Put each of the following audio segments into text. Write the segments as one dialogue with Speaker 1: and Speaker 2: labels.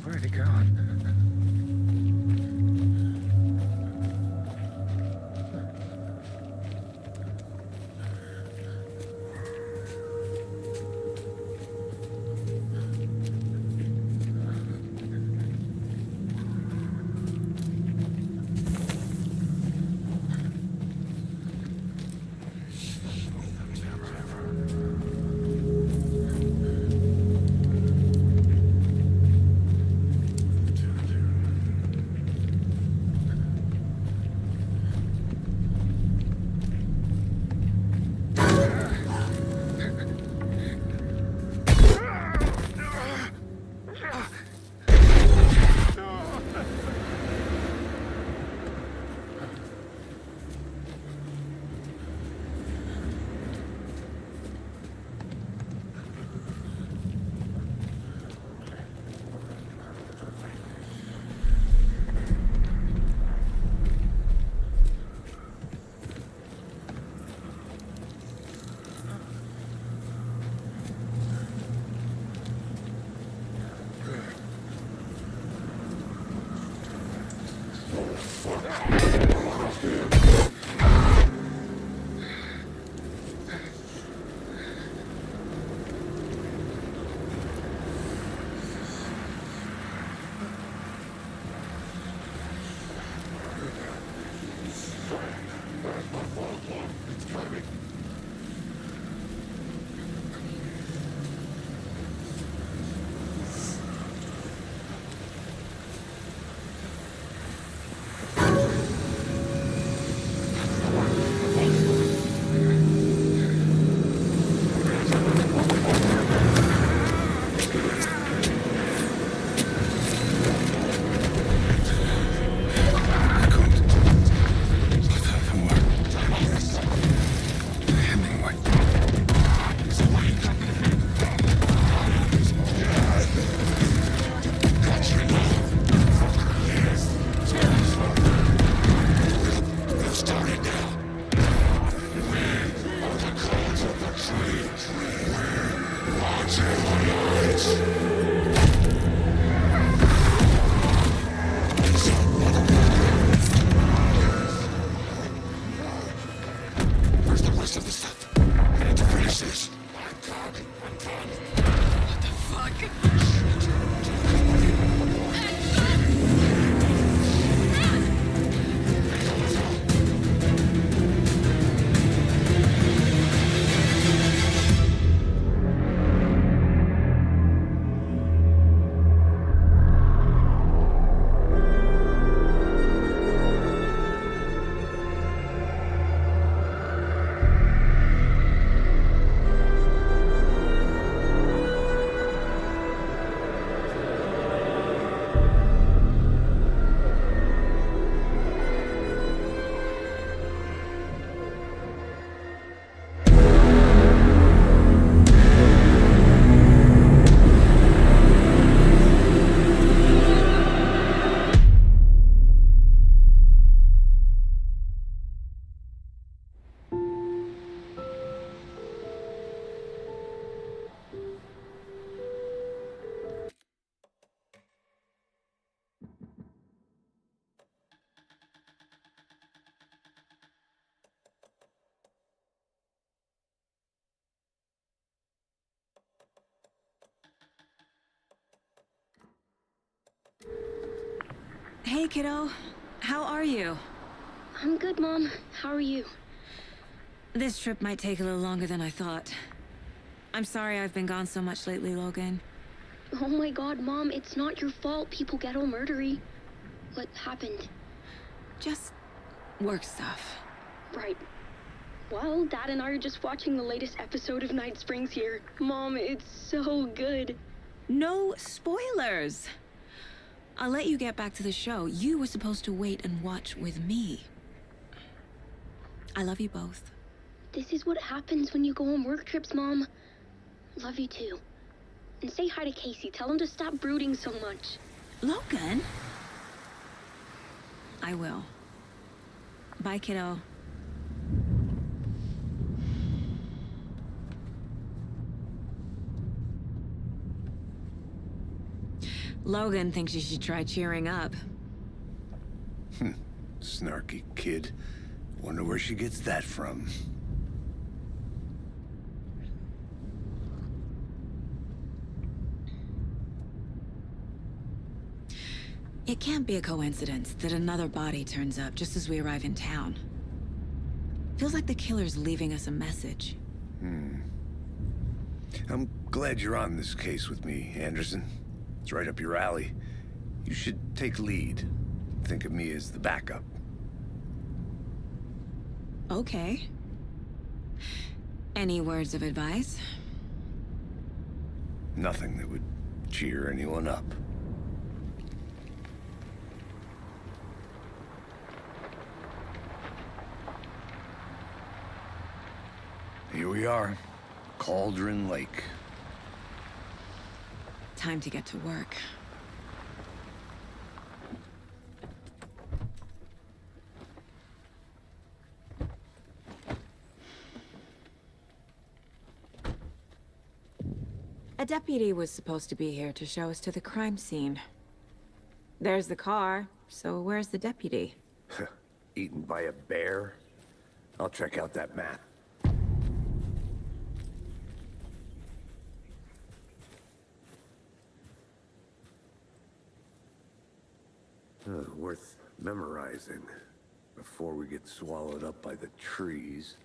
Speaker 1: where'd it gone?
Speaker 2: Hey, kiddo. How are you?
Speaker 3: I'm good, Mom. How are you?
Speaker 2: This trip might take a little longer than I thought. I'm sorry I've been gone so much lately, Logan.
Speaker 3: Oh my God, Mom, it's not your fault people get all murdery. What happened?
Speaker 2: Just work stuff.
Speaker 3: Right. Well, Dad and I are just watching the latest episode of Night Springs here. Mom, it's so good.
Speaker 2: No spoilers! I'll let you get back to the show. You were supposed to wait and watch with me. I love you both.
Speaker 3: This is what happens when you go on work trips, Mom. Love you too. And say hi to Casey. Tell him to stop brooding so much.
Speaker 2: Logan? I will. Bye, kiddo. Logan thinks you should try cheering up.
Speaker 1: Snarky kid. Wonder where she gets that from.
Speaker 2: It can't be a coincidence that another body turns up just as we arrive in town. Feels like the killer's leaving us a message.
Speaker 1: I'm glad you're on this case with me, Anderson. It's right up your alley. You should take lead. Think of me as the backup.
Speaker 2: Okay. Any words of advice?
Speaker 1: Nothing that would cheer anyone up. Here we are, Cauldron Lake.
Speaker 2: Time to get to work. A deputy was supposed to be here to show us to the crime scene. There's the car, so where's the deputy?
Speaker 1: Eaten by a bear? I'll check out that map. Worth memorizing before we get swallowed up by the trees.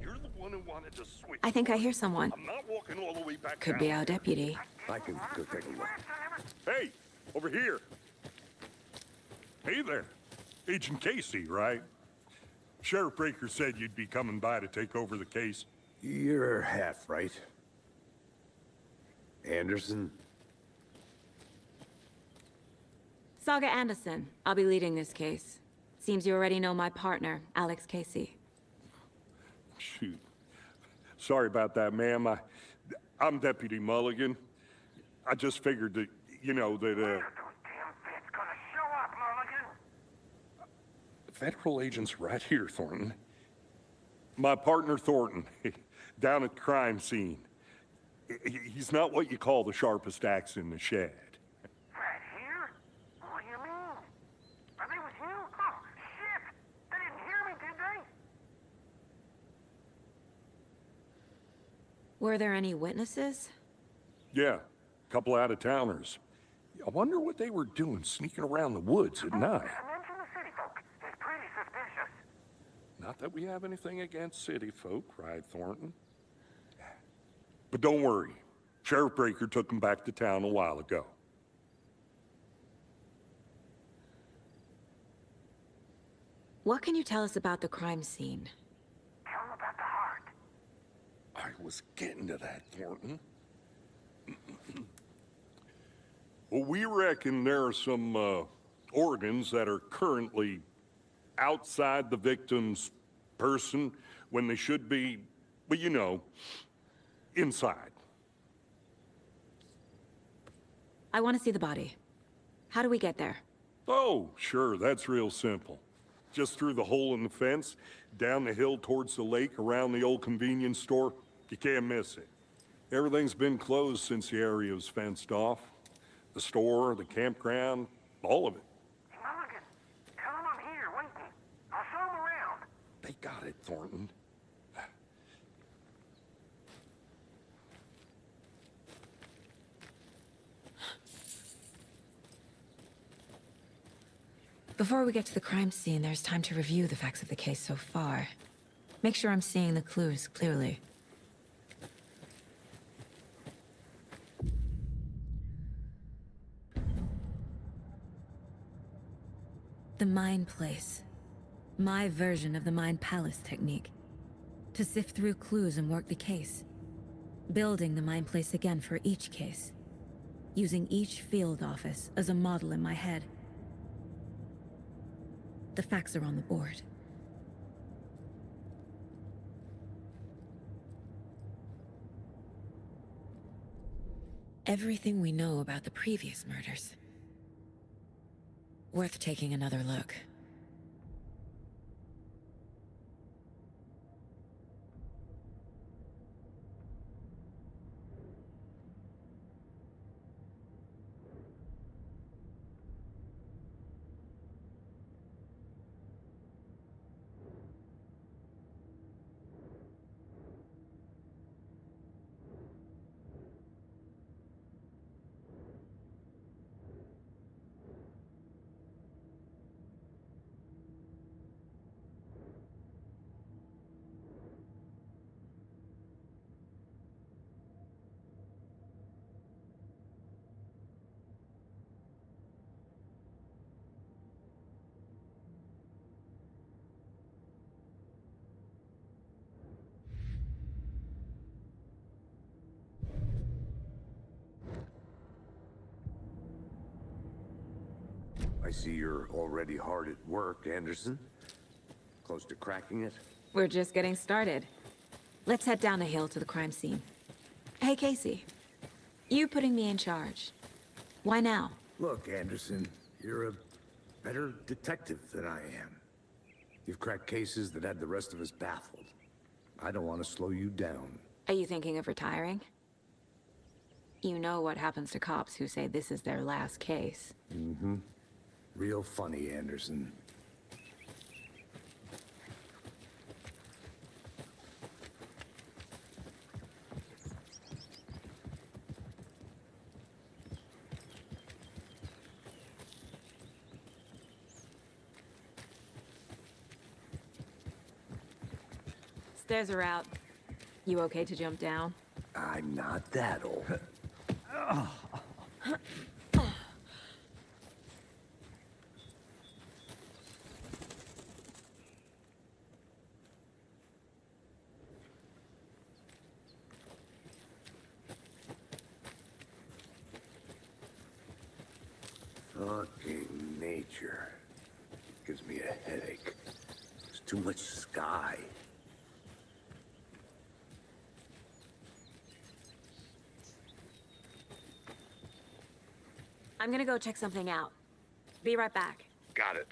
Speaker 4: You're the one who wanted to switch.
Speaker 2: I think I hear someone.
Speaker 4: I'm not walking all the way back
Speaker 2: Could
Speaker 4: down.
Speaker 2: be our deputy.
Speaker 1: I can go take a look.
Speaker 4: Hey, over here. Hey there. Agent Casey, right? Sheriff Breaker said you'd be coming by to take over the case.
Speaker 1: You're half right. Anderson?
Speaker 2: Saga Anderson. I'll be leading this case. Seems you already know my partner, Alex Casey.
Speaker 4: Shoot. Sorry about that, ma'am. I'm Deputy Mulligan. I just figured that, Federal agent's right here, Thornton. My partner, Thornton, down at the crime scene. He's not what you call the sharpest axe in the shed.
Speaker 5: Right here? What do you mean? Are they with you? Oh, shit! They didn't hear me, did they?
Speaker 2: Were there any witnesses?
Speaker 4: Yeah, a couple out-of-towners. I wonder what they were doing sneaking around the woods at night.
Speaker 5: Mention the city folk. It's pretty suspicious.
Speaker 4: Not that we have anything against city folk, cried Thornton. But don't worry. Sheriff Breaker took them back to town a while ago.
Speaker 2: What can you tell us about the crime scene?
Speaker 5: Tell them about the heart.
Speaker 4: I was getting to that, Thornton. Well, we reckon there are some organs that are currently outside the victim's person when they should be, well, inside.
Speaker 2: I want to see the body. How do we get there?
Speaker 4: Oh, sure, that's real simple. Just through the hole in the fence, down the hill towards the lake, around the old convenience store. You can't miss it. Everything's been closed since the area was fenced off. The store, the campground, all of it.
Speaker 5: Hey, Mulligan, tell them I'm here, waiting. I'll show them around.
Speaker 4: They got it, Thornton.
Speaker 2: Before we get to the crime scene, there's time to review the facts of the case so far. Make sure I'm seeing the clues clearly. The Mind Place. My version of the Mind Palace technique. To sift through clues and work the case. Building the Mind Place again for each case. Using each field office as a model in my head. The facts are on the board. Everything we know about the previous murders. Worth taking another look.
Speaker 1: I see you're already hard at work, Anderson. Close to cracking it?
Speaker 2: We're just getting started. Let's head down a hill to the crime scene. Hey, Casey. You putting me in charge. Why now?
Speaker 1: Look, Anderson, you're a better detective than I am. You've cracked cases that had the rest of us baffled. I don't want to slow you down.
Speaker 2: Are you thinking of retiring? You know what happens to cops who say this is their last case.
Speaker 1: Mm-hmm. Real funny, Anderson.
Speaker 2: Stairs are out. You okay to jump down?
Speaker 1: I'm not that old. Fucking nature. Gives me a headache. There's too much sky.
Speaker 2: I'm gonna go check something out. Be right back.
Speaker 1: Got it.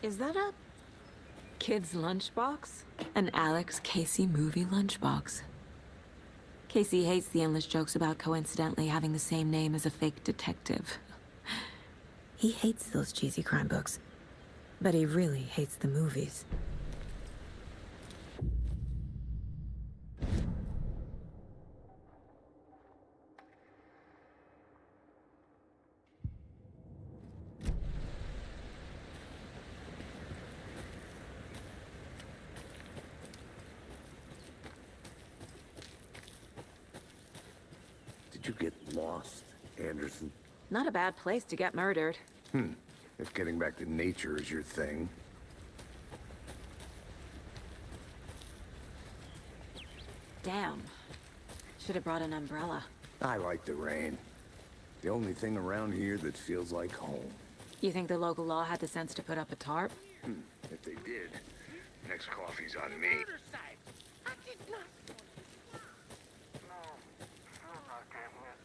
Speaker 2: Is that a kid's lunchbox? An Alex Casey movie lunchbox. Casey hates the endless jokes about coincidentally having the same name as a fake detective. He hates those cheesy crime books, but he really hates the movies.
Speaker 1: Did you get lost, Anderson?
Speaker 2: Not a bad place to get murdered.
Speaker 1: If getting back to nature is your thing.
Speaker 2: Damn. Should have brought an umbrella.
Speaker 1: I like the rain. The only thing around here that feels like home.
Speaker 2: You think the local law had the sense to put up a tarp?
Speaker 1: If they did, next coffee's on me.
Speaker 5: Still not getting it.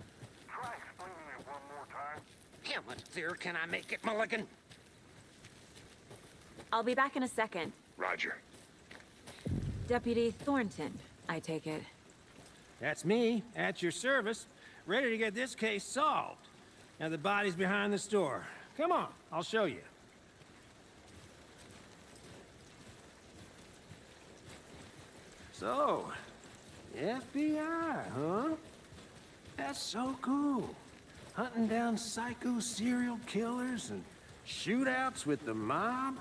Speaker 5: Try explaining it one more time.
Speaker 6: How much clearer can I make it, Mulligan?
Speaker 2: I'll be back in a second.
Speaker 1: Roger.
Speaker 2: Deputy Thornton, I take it.
Speaker 7: That's me, at your service, ready to get this case solved. Now the body's behind the store. Come on, I'll show you. So, FBI, huh? That's so cool. Hunting down psycho serial killers and shootouts with the mob.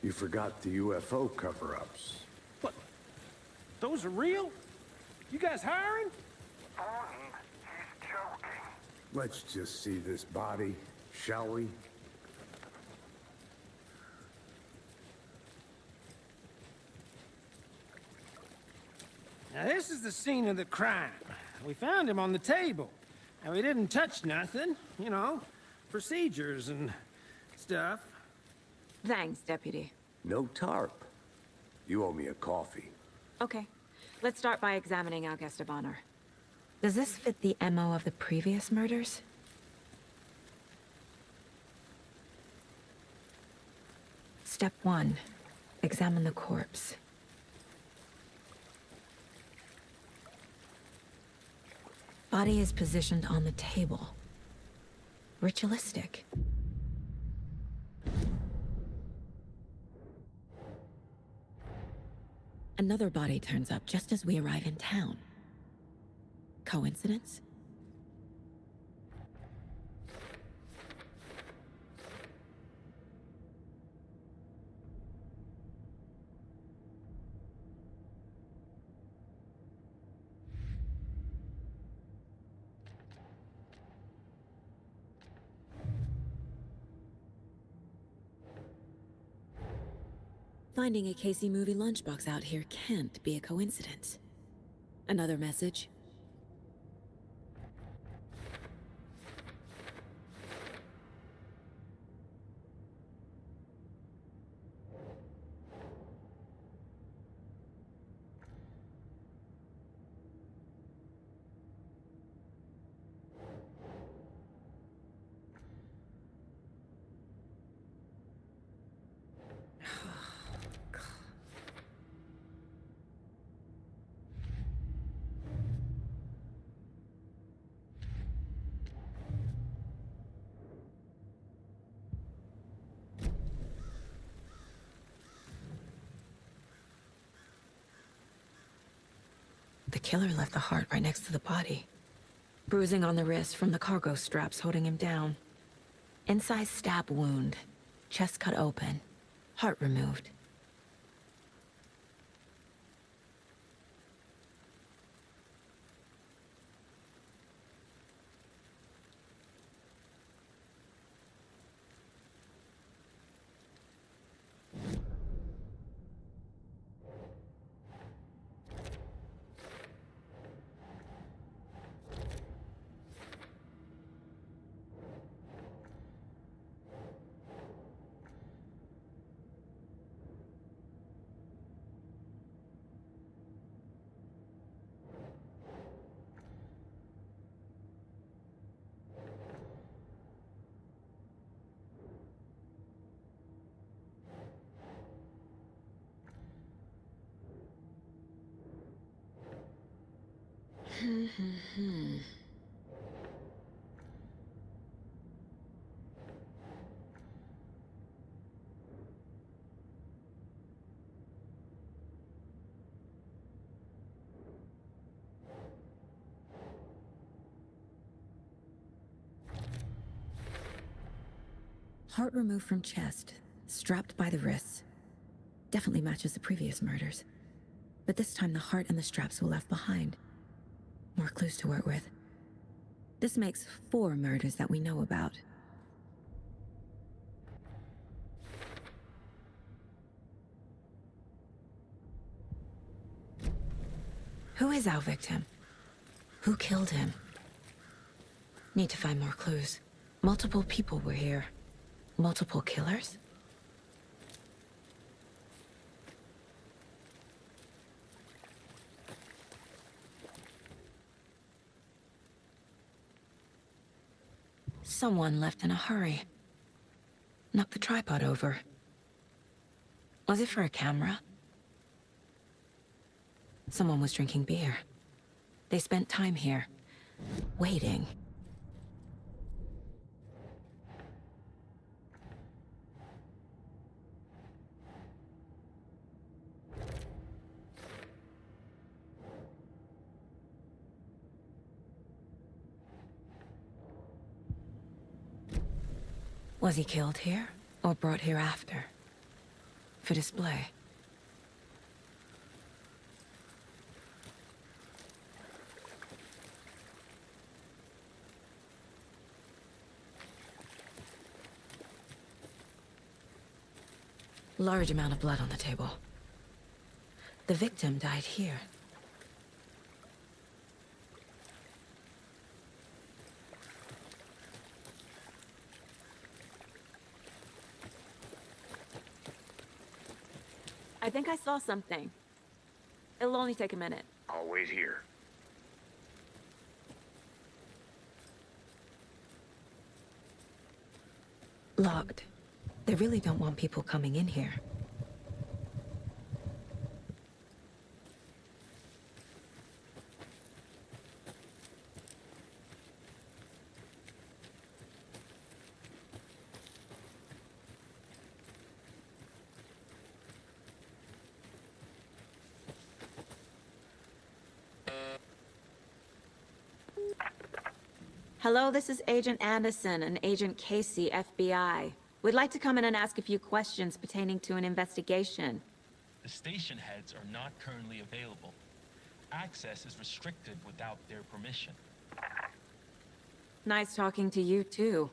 Speaker 1: You forgot the UFO cover-ups.
Speaker 7: What? Those are real? You guys hiring?
Speaker 5: Boyd, he's joking.
Speaker 1: Let's just see this body, shall we?
Speaker 7: Now this is the scene of the crime. We found him on the table. And we didn't touch nothing, you know, procedures and stuff.
Speaker 2: Thanks, Deputy.
Speaker 1: No tarp. You owe me a coffee.
Speaker 2: Okay. Let's start by examining our guest of honor. Does this fit the MO of the previous murders? Step 1. Examine the corpse. Body is positioned on the table. Ritualistic. Another body turns up just as we arrive in town. Coincidence? Finding a Casey movie lunchbox out here can't be a coincidence. Another message. The killer left the heart right next to the body. Bruising on the wrist from the cargo straps holding him down. Inside stab wound. Chest cut open. Heart removed. Heart removed from chest, strapped by the wrists. Definitely matches the previous murders. But this time the heart and the straps were left behind. More clues to work with. This makes 4 murders that we know about. Who is our victim? Who killed him? Need to find more clues. Multiple people were here. Multiple killers? Someone left in a hurry. Knocked the tripod over. Was it for a camera? Someone was drinking beer. They spent time here, waiting. Was he killed here, or brought here after? for display. Large amount of blood on the table. The victim died here. I think I saw something. It'll only take a minute.
Speaker 1: I'll wait here.
Speaker 2: Locked. They really don't want people coming in here.
Speaker 8: Hello, this is Agent Anderson and Agent Casey, FBI. We'd like to come in and ask a few questions pertaining to an investigation.
Speaker 9: The station heads are not currently available. Access is restricted without their permission.
Speaker 8: Nice talking to you, too.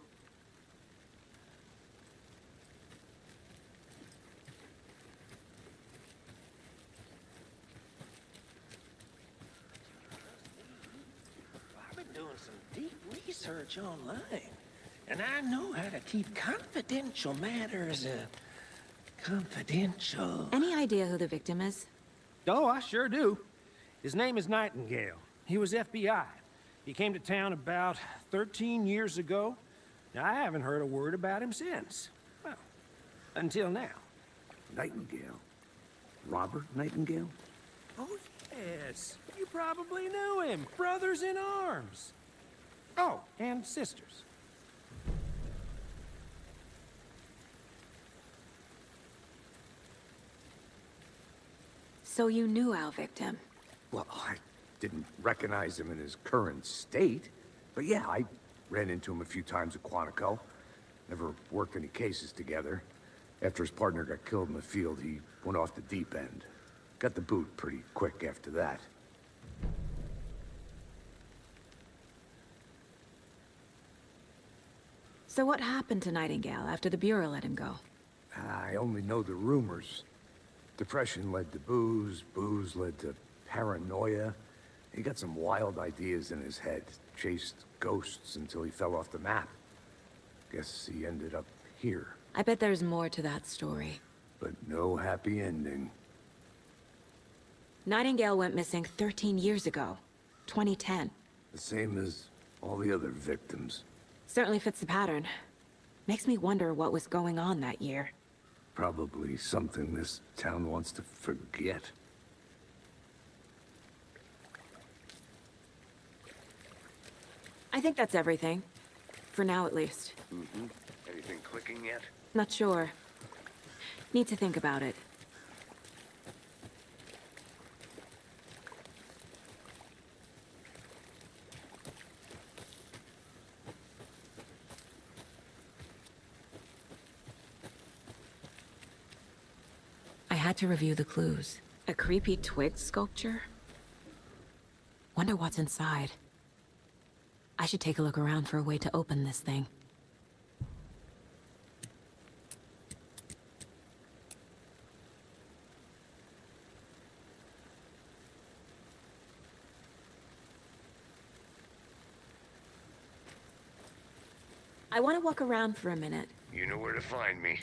Speaker 7: I've been doing some deep research online, and I know how to keep confidential matters, confidential.
Speaker 8: Any idea who the victim is?
Speaker 7: Oh, I sure do. His name is Nightingale. He was FBI. He came to town about 13 years ago. Now, I haven't heard a word about him since. Well, until now.
Speaker 1: Nightingale? Robert Nightingale?
Speaker 7: Oh, yes. You probably knew him. Brothers in arms. Oh, and sisters.
Speaker 2: So you knew our victim?
Speaker 1: Well, I didn't recognize him in his current state. But yeah, I ran into him a few times at Quantico. Never worked any cases together. After his partner got killed in the field, he went off the deep end. Got the boot pretty quick after that.
Speaker 2: So what happened to Nightingale after the Bureau let him go?
Speaker 1: I only know the rumors. Depression led to booze, booze led to paranoia. He got some wild ideas in his head, chased ghosts until he fell off the map. Guess he ended up here,
Speaker 2: I bet there's more to that story.
Speaker 1: but no happy ending.
Speaker 2: Nightingale went missing 13 years ago. 2010.
Speaker 1: The same as all the other victims.
Speaker 2: Certainly fits the pattern. Makes me wonder what was going on that year.
Speaker 1: Probably something this town wants to forget.
Speaker 2: I think that's everything. For now, at least.
Speaker 1: Anything clicking yet?
Speaker 2: Not sure. Need to think about it. I had to review the clues. A creepy twig sculpture? Wonder what's inside. I should take a look around for a way to open this thing. I want to walk around for a minute.
Speaker 1: You know where to find me.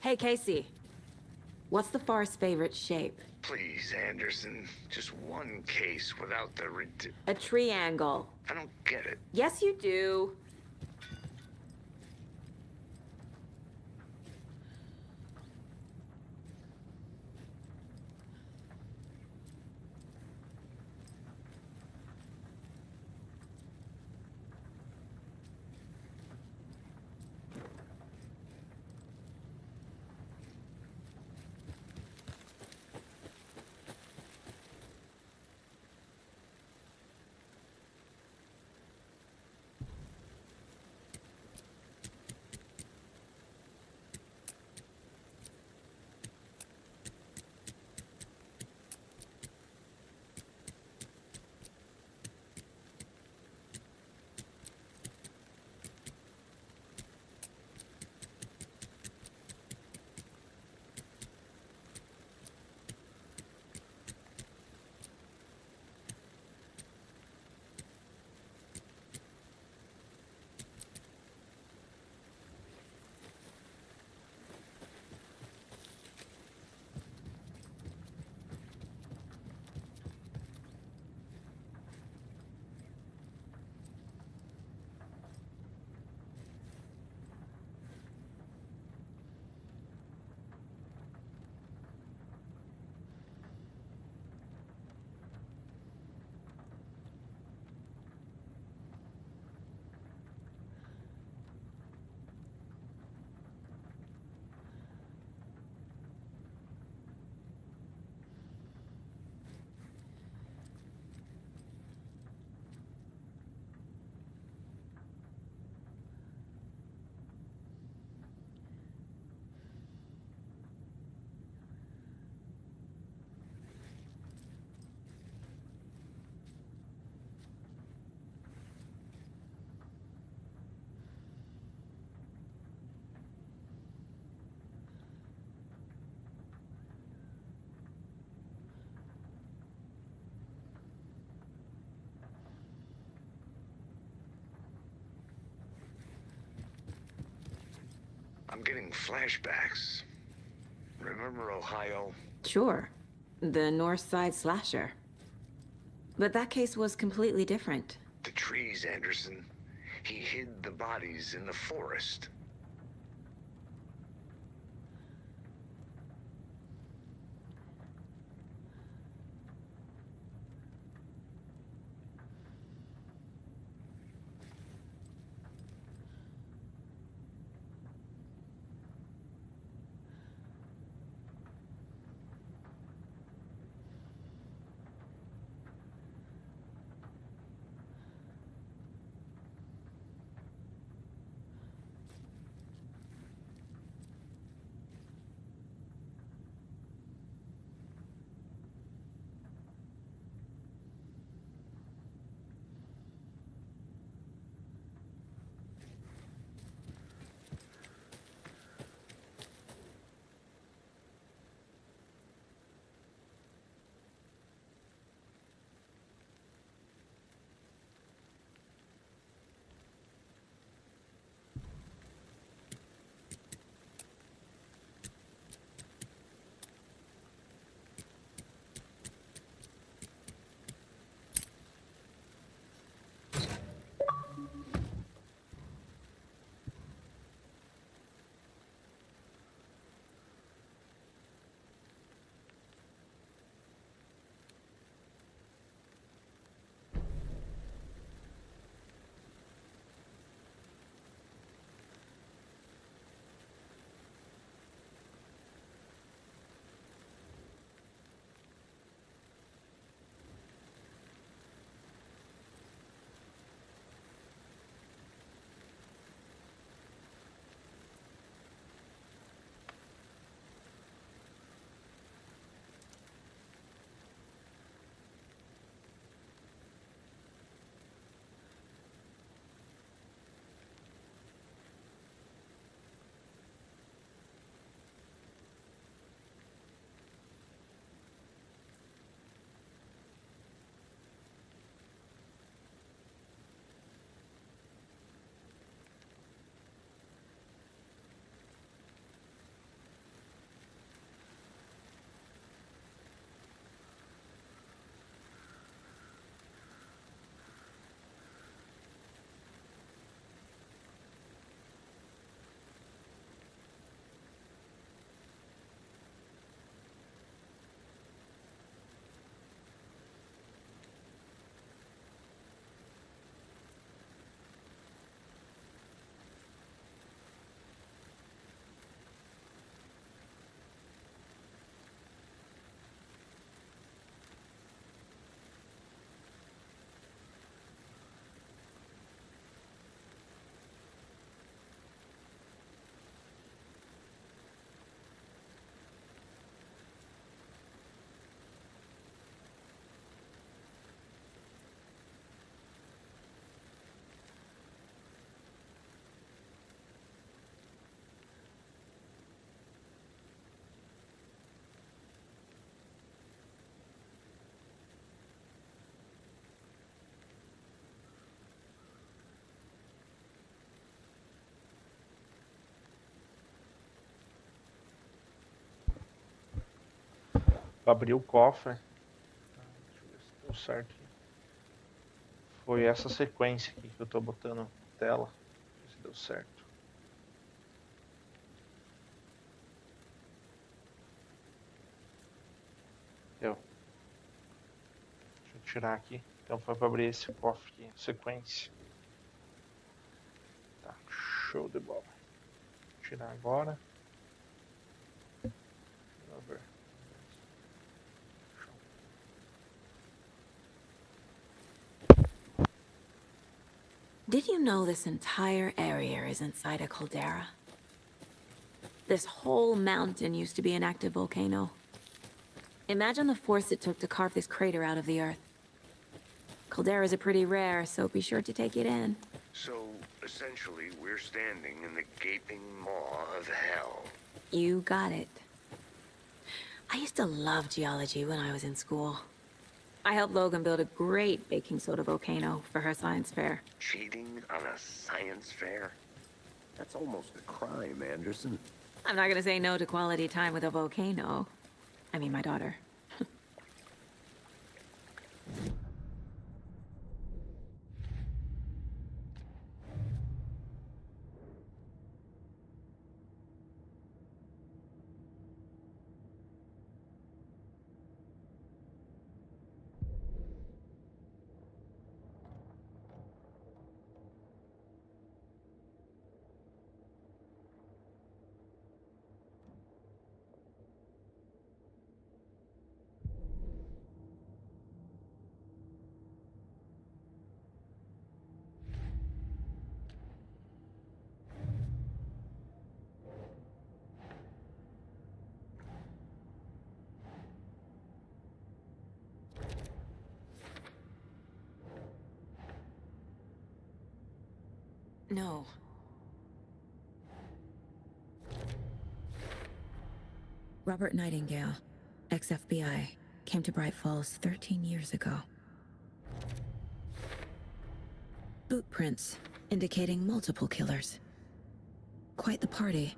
Speaker 8: Hey, Casey. What's the far's favorite shape?
Speaker 1: Please, Anderson. Just one case without the
Speaker 8: A triangle.
Speaker 1: I don't get it.
Speaker 8: Yes, you do.
Speaker 1: I'm getting flashbacks. Remember Ohio?
Speaker 8: Sure. The North Side slasher. But that case was completely different.
Speaker 1: The trees, Anderson. He hid the bodies in the forest.
Speaker 10: Pra abrir o cofre. Deixa eu ver se deu certo aqui. Foi essa sequência aqui que eu tô botando na tela. Ver se deu certo. Deu. Deixa eu tirar aqui. Então foi pra abrir esse cofre aqui. Sequência. Tá, show de bola. Vou tirar agora. Vamos ver.
Speaker 8: Did you know this entire area is inside a caldera? This whole mountain used to be an active volcano. Imagine the force it took to carve this crater out of the earth. Calderas are pretty rare, so be sure to take it in.
Speaker 1: So, essentially, we're standing in the gaping maw of hell.
Speaker 8: You got it. I used to love geology when I was in school. I helped Logan build a great baking soda volcano for her science fair.
Speaker 1: Cheating on a science fair? That's almost a crime, Anderson.
Speaker 8: I'm not gonna say no to quality time with a volcano. I mean, my daughter. No.
Speaker 2: Robert Nightingale, ex-FBI, came to Bright Falls 13 years ago. Boot prints indicating multiple killers. Quite the party.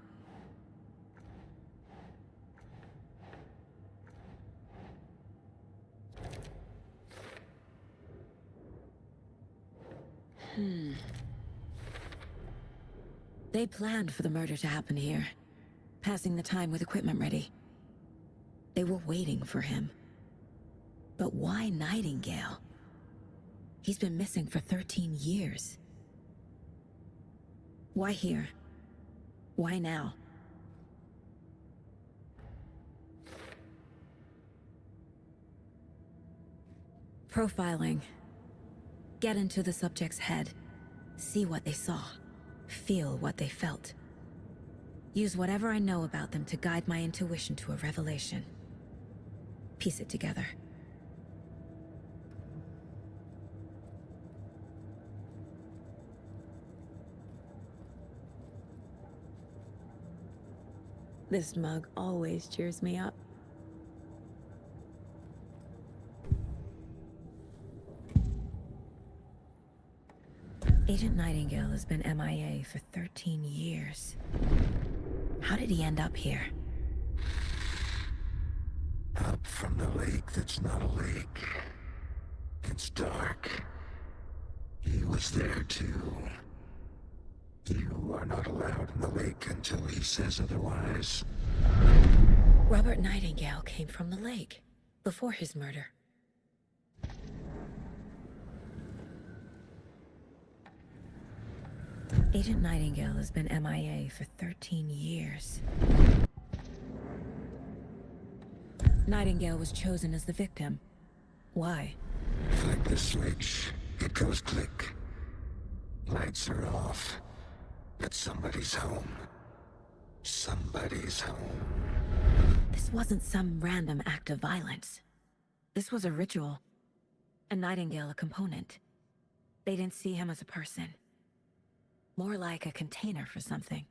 Speaker 2: They planned for the murder to happen here, passing the time with equipment ready. They were waiting for him. But why Nightingale? He's been missing for 13 years. Why here? Why now? Profiling. Get into the subject's head. See what they saw. Feel what they felt. Use whatever I know about them to guide my intuition to a revelation. Piece it together. This mug always cheers me up. Agent Nightingale has been MIA for 13 years. How did he end up here?
Speaker 1: Up from the lake that's not a lake. It's dark. He was there too. You are not allowed in the lake until he says otherwise.
Speaker 2: Robert Nightingale came from the lake, before his murder. Agent Nightingale has been MIA for 13 years. Nightingale was chosen as the victim. Why?
Speaker 1: Flick the switch. It goes click. Lights are off. But somebody's home. Somebody's home.
Speaker 2: This wasn't some random act of violence. This was a ritual. And Nightingale a component. They didn't see him as a person. More like a container for something.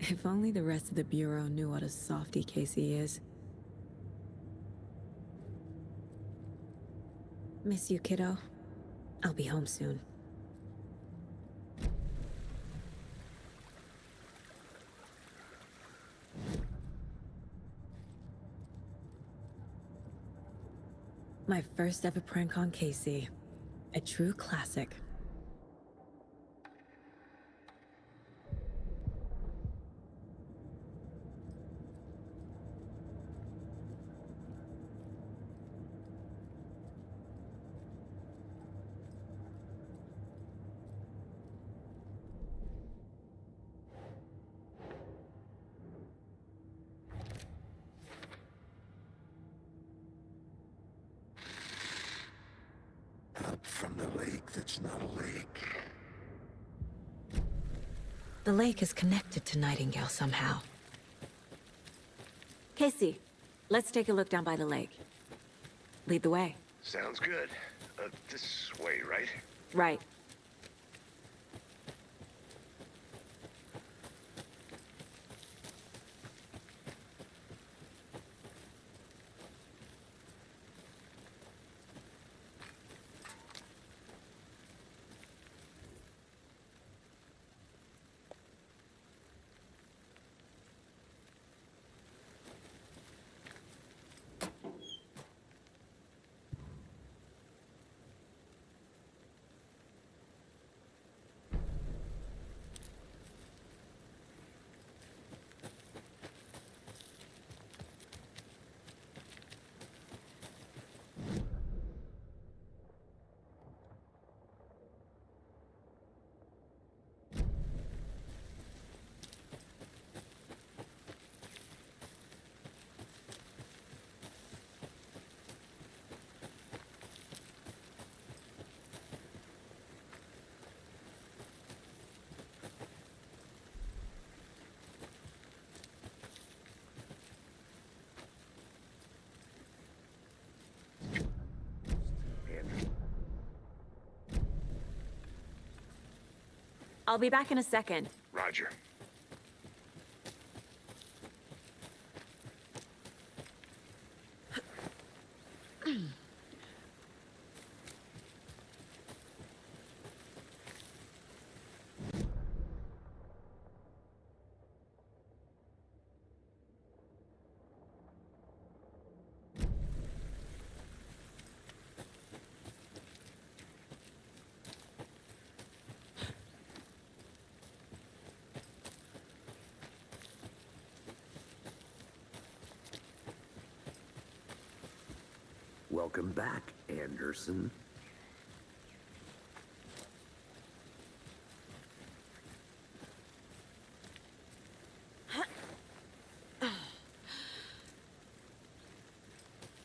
Speaker 2: If only the rest of the Bureau knew what a softy Casey is. Miss you, kiddo. I'll be home soon. My first ever prank on Casey. A true classic.
Speaker 1: Up from the lake that's not a lake.
Speaker 2: The lake is connected to Nightingale somehow. Casey, let's take a look down by the lake. Lead the way.
Speaker 1: Sounds good. This way, right?
Speaker 2: Right. I'll be back in a second.
Speaker 1: Roger. Welcome back, Anderson.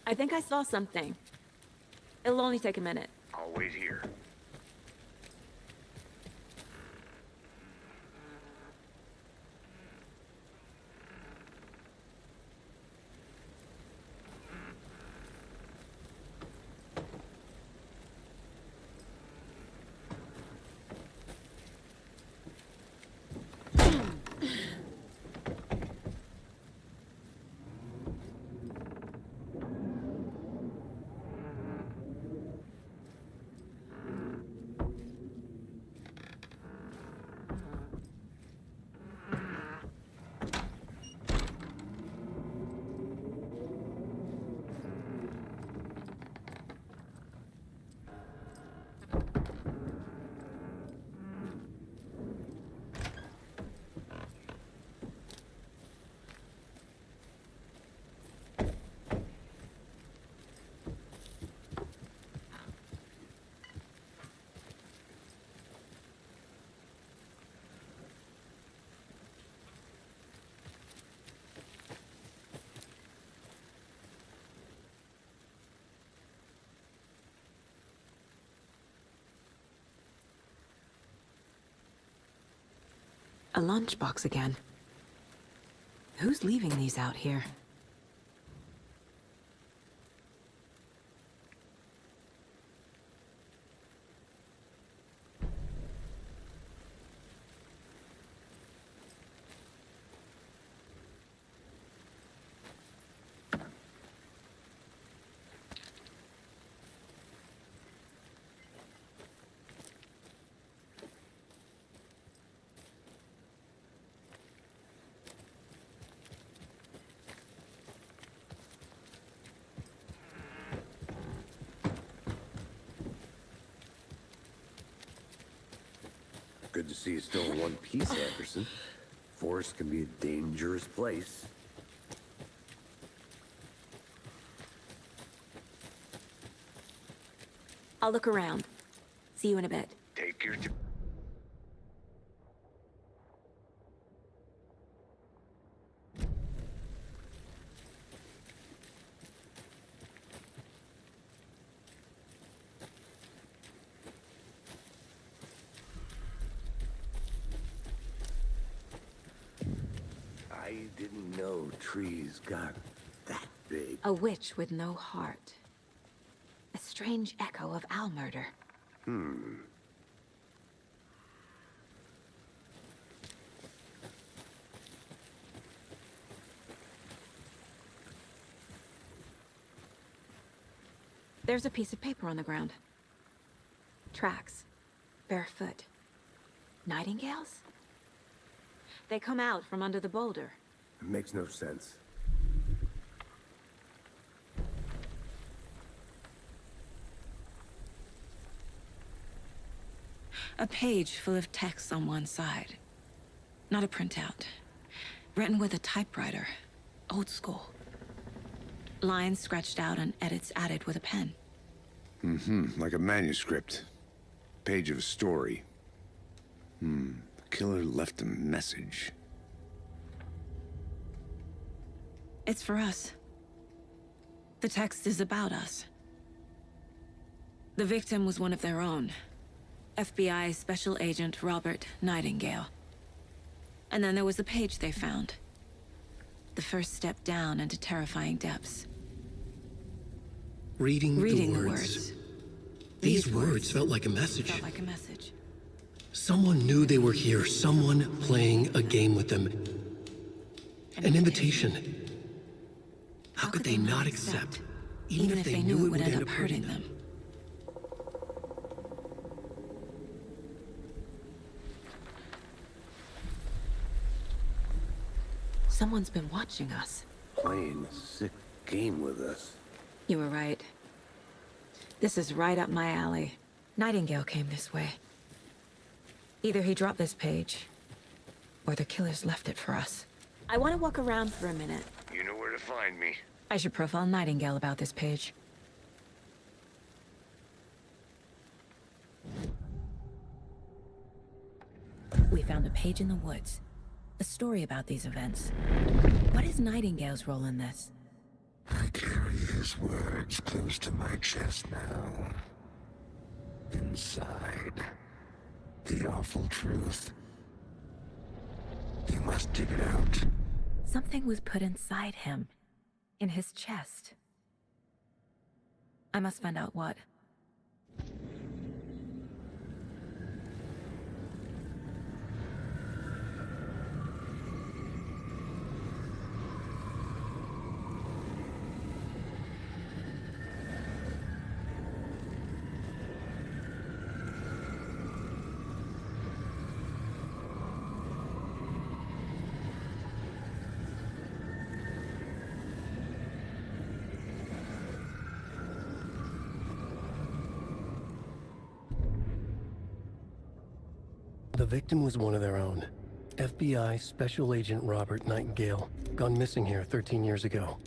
Speaker 8: I think I saw something. It'll only take a minute.
Speaker 1: I'll wait here.
Speaker 2: A lunchbox again. Who's leaving these out here?
Speaker 1: Good to see you still in one piece, Anderson. Forest can be a dangerous place.
Speaker 8: I'll look around. See you in a bit.
Speaker 1: Take your time. I didn't know trees got that big.
Speaker 8: A witch with no heart. A strange echo of owl murder. There's a piece of paper on the ground. Tracks. Barefoot. Nightingales? They come out from under the boulder.
Speaker 1: It makes no sense.
Speaker 2: A page full of text on one side. Not a printout. Written with a typewriter. Old school. Lines scratched out and edits added with a pen.
Speaker 1: Like a manuscript. Page of a story. The killer left a message.
Speaker 2: It's for us. The text is about us. The victim was one of their own. FBI Special Agent Robert Nightingale. And then there was the page they found. The first step down into terrifying depths.
Speaker 11: Reading
Speaker 2: the
Speaker 11: words.
Speaker 2: words.
Speaker 11: These words felt like a message.
Speaker 2: Felt like a message.
Speaker 11: Someone knew they were here, someone playing a game with them. An invitation. How could they not accept, even if they knew it would end up hurting them?
Speaker 8: Someone's been watching us.
Speaker 1: Playing a sick game with us.
Speaker 2: You were right. This is right up my alley. Nightingale came this way. Either he dropped this page, or the killers left it for us.
Speaker 8: I want to walk around for a minute.
Speaker 1: You know where to find me.
Speaker 2: I should profile Nightingale about this page. We found a page in the woods. A story about these events. What is Nightingale's role in this?
Speaker 12: I carry his words close to my chest now. Inside, the awful truth. You must dig it out.
Speaker 2: Something was put inside him. In his chest. I must find out what.
Speaker 11: The victim was one of their own. FBI Special Agent Robert Nightingale, gone missing here 13 years ago.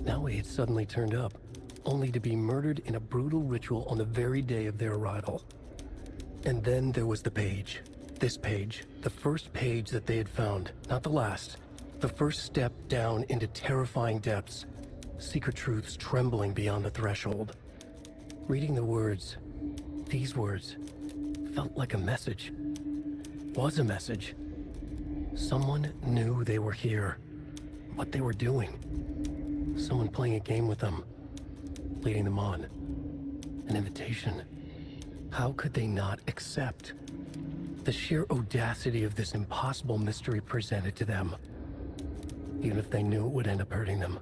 Speaker 11: Now he had suddenly turned up, only to be murdered in a brutal ritual on the very day of their arrival. And then there was the page. This page, the first page that they had found, not the last. The first step down into terrifying depths. Secret truths trembling beyond the threshold. Reading the words, these words, felt like a message. Was a message. Someone knew they were here. What they were doing. Someone playing a game with them. Leading them on. An invitation. How could they not accept? The sheer audacity of this impossible mystery presented to them. Even if they knew it would end up hurting them.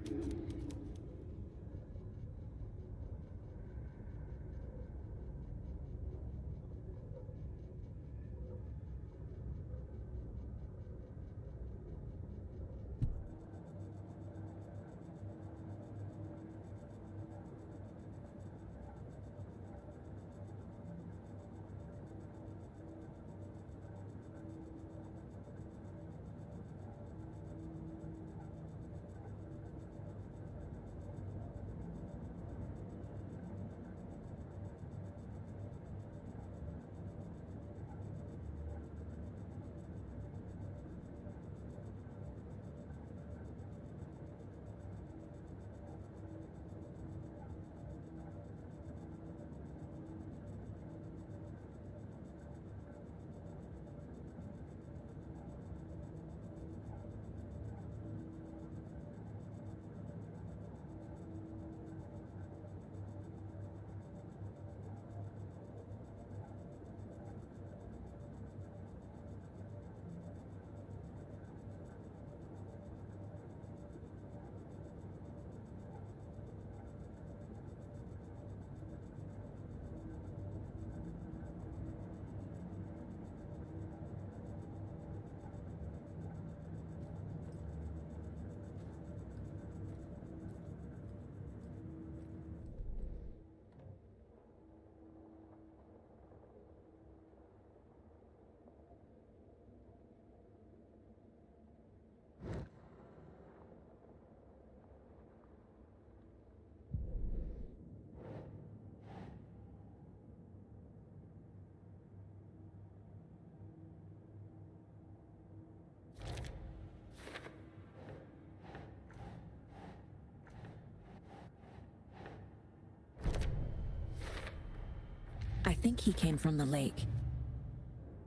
Speaker 2: think he came from the lake.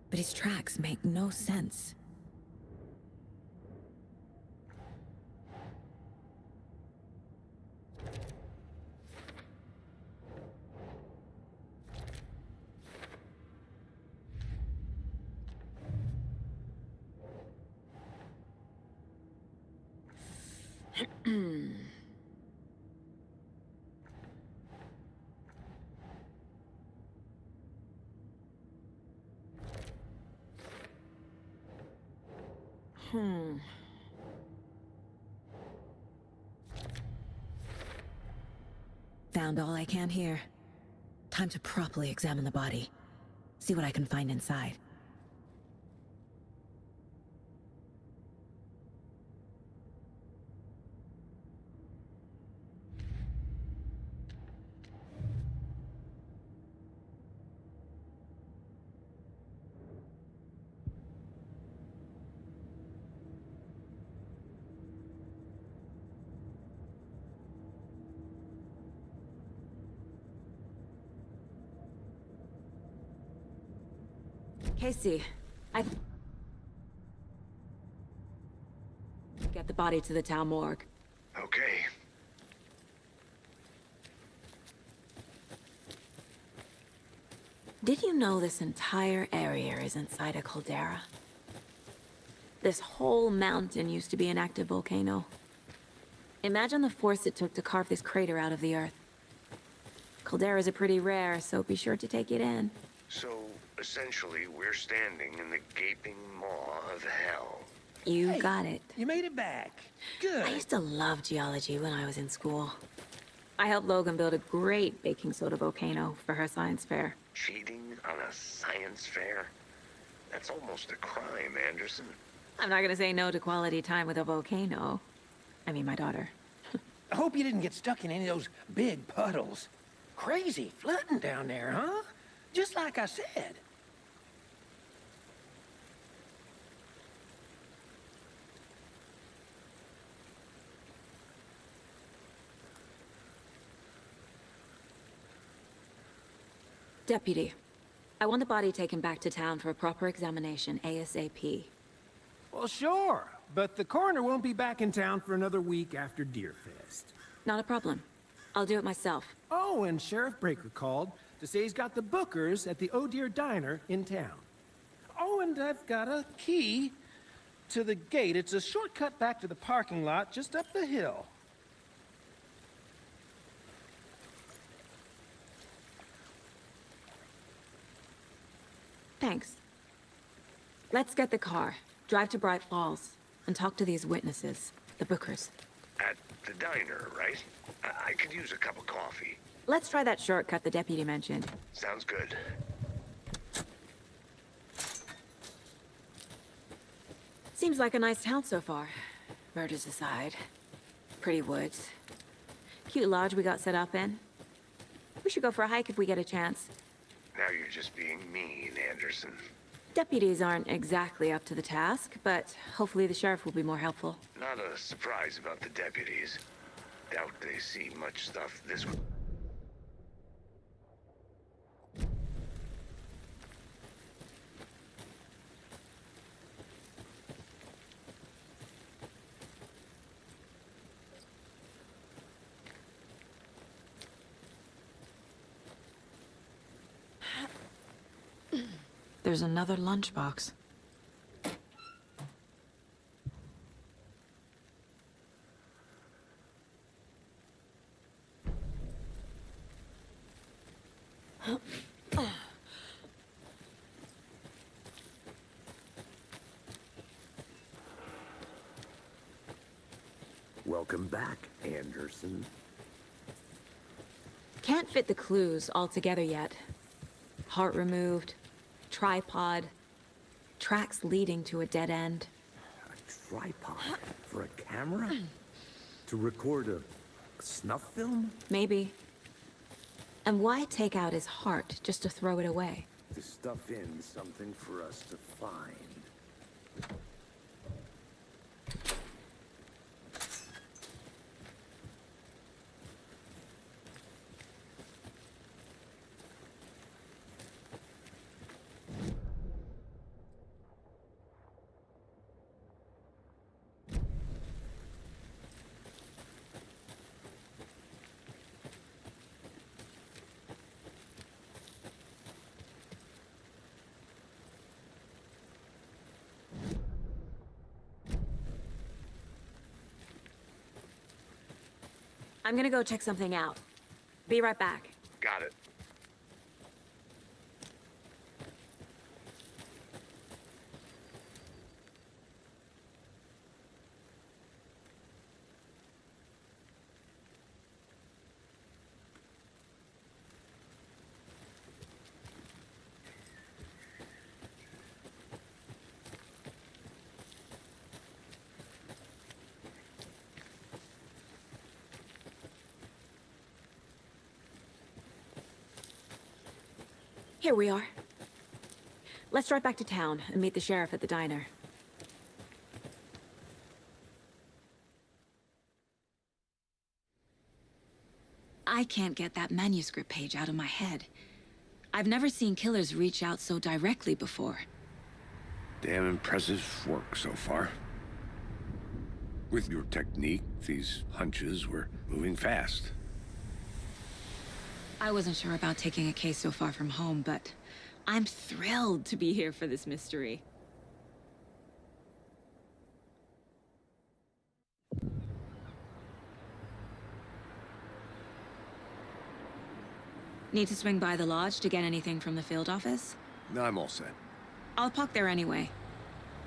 Speaker 2: But his tracks make no sense. Found all I can here. Time to properly examine the body. See what I can find inside. Casey, I... Get the body to the town morgue.
Speaker 1: Okay.
Speaker 8: Did you know this entire area is inside a caldera? This whole mountain used to be an active volcano. Imagine the force it took to carve this crater out of the earth. Calderas are pretty rare, so be sure to take it in.
Speaker 1: So, essentially, we're standing in the gaping maw of hell.
Speaker 8: You got it.
Speaker 7: You made it back. Good.
Speaker 8: I used to love geology when I was in school. I helped Logan build a great baking soda volcano for her science fair.
Speaker 1: Cheating on a science fair? That's almost a crime, Anderson.
Speaker 8: I'm not gonna say no to quality time with a volcano. I mean, my daughter.
Speaker 7: I hope you didn't get stuck in any of those big puddles. Crazy flooding down there, huh? Just like I said.
Speaker 8: Deputy, I want the body taken back to town for a proper examination ASAP.
Speaker 7: Well, sure, but the coroner won't be back in town for another week after Deerfest.
Speaker 8: Not a problem. I'll do it myself.
Speaker 7: Oh, and Sheriff Breaker called to say he's got the bookers at the Oh Dear Diner in town. Oh, and I've got a key to the gate. It's a shortcut back to the parking lot just up the hill.
Speaker 8: Thanks. Let's get the car, drive to Bright Falls, and talk to these witnesses, the bookers.
Speaker 1: At the diner, right? I could use a cup of coffee.
Speaker 8: Let's try that shortcut the deputy mentioned.
Speaker 1: Sounds good.
Speaker 8: Seems like a nice town so far. Murders aside. Pretty woods. Cute lodge we got set up in. We should go for a hike if we get a chance.
Speaker 1: Now you're just being mean, Anderson.
Speaker 8: Deputies aren't exactly up to the task, but hopefully the sheriff will be more helpful.
Speaker 1: Not a surprise about the deputies. Doubt they see much stuff this way.
Speaker 8: There's another lunchbox.
Speaker 1: Welcome back, Anderson.
Speaker 8: Can't fit the clues all together yet. Heart removed, tripod, tracks leading to a dead end.
Speaker 1: A tripod? For a camera? To record a snuff film?
Speaker 8: Maybe. And why take out his heart just to throw it away?
Speaker 1: To stuff in something for us to find.
Speaker 8: I'm gonna go check something out. Be right back.
Speaker 1: Got it.
Speaker 8: Here we are. Let's drive back to town and meet the sheriff at the diner. I can't get that manuscript page out of my head. I've never seen killers reach out so directly before.
Speaker 1: Damn impressive work so far. With your technique, these hunches were moving fast.
Speaker 8: I wasn't sure about taking a case so far from home, but I'm thrilled to be here for this mystery. Need to swing by the lodge to get anything from the field office?
Speaker 1: No, I'm all set.
Speaker 8: I'll park there anyway.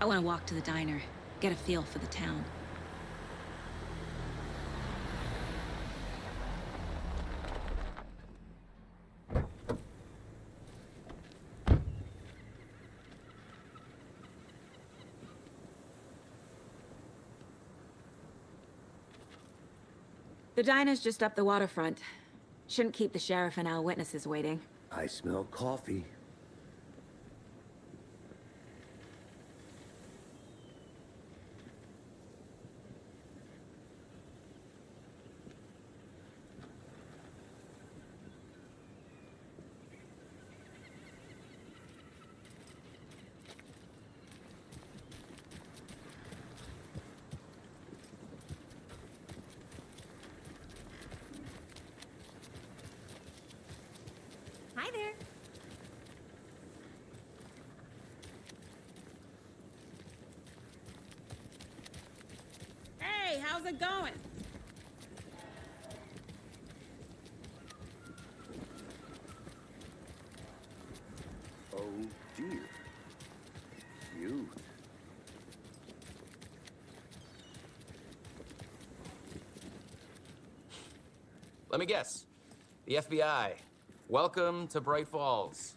Speaker 8: I want to walk to the diner, get a feel for the town. The diner's just up the waterfront. Shouldn't keep the sheriff and our witnesses waiting.
Speaker 1: I smell coffee.
Speaker 8: Hi there.
Speaker 13: Hey, how's it going?
Speaker 1: Oh dear. Cute.
Speaker 14: Let me guess. The FBI. Welcome to Bright Falls.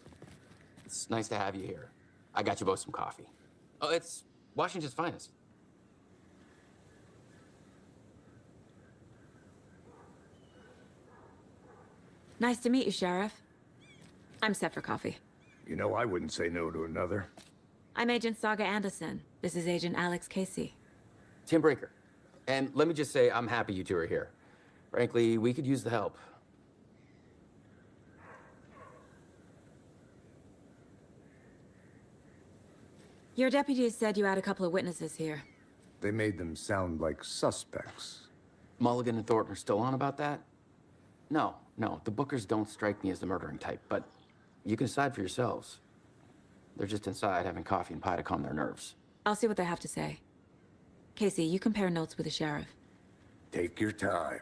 Speaker 14: It's nice to have you here. I got you both some coffee. Oh, it's Washington's finest.
Speaker 8: Nice to meet you, Sheriff. I'm set for coffee.
Speaker 1: You know, I wouldn't say no to another.
Speaker 8: I'm Agent Saga Anderson. This is Agent Alex Casey.
Speaker 14: Tim Brinker. And let me just say, I'm happy you two are here. Frankly, we could use the help.
Speaker 8: Your deputies said you had a couple of witnesses here.
Speaker 1: They made them sound like suspects.
Speaker 14: Mulligan and Thornton are still on about that? No, the Bookers don't strike me as the murdering type, but you can decide for yourselves. They're just inside having coffee and pie to calm their nerves.
Speaker 8: I'll see what they have to say. Casey, you compare notes with the sheriff.
Speaker 1: Take your time.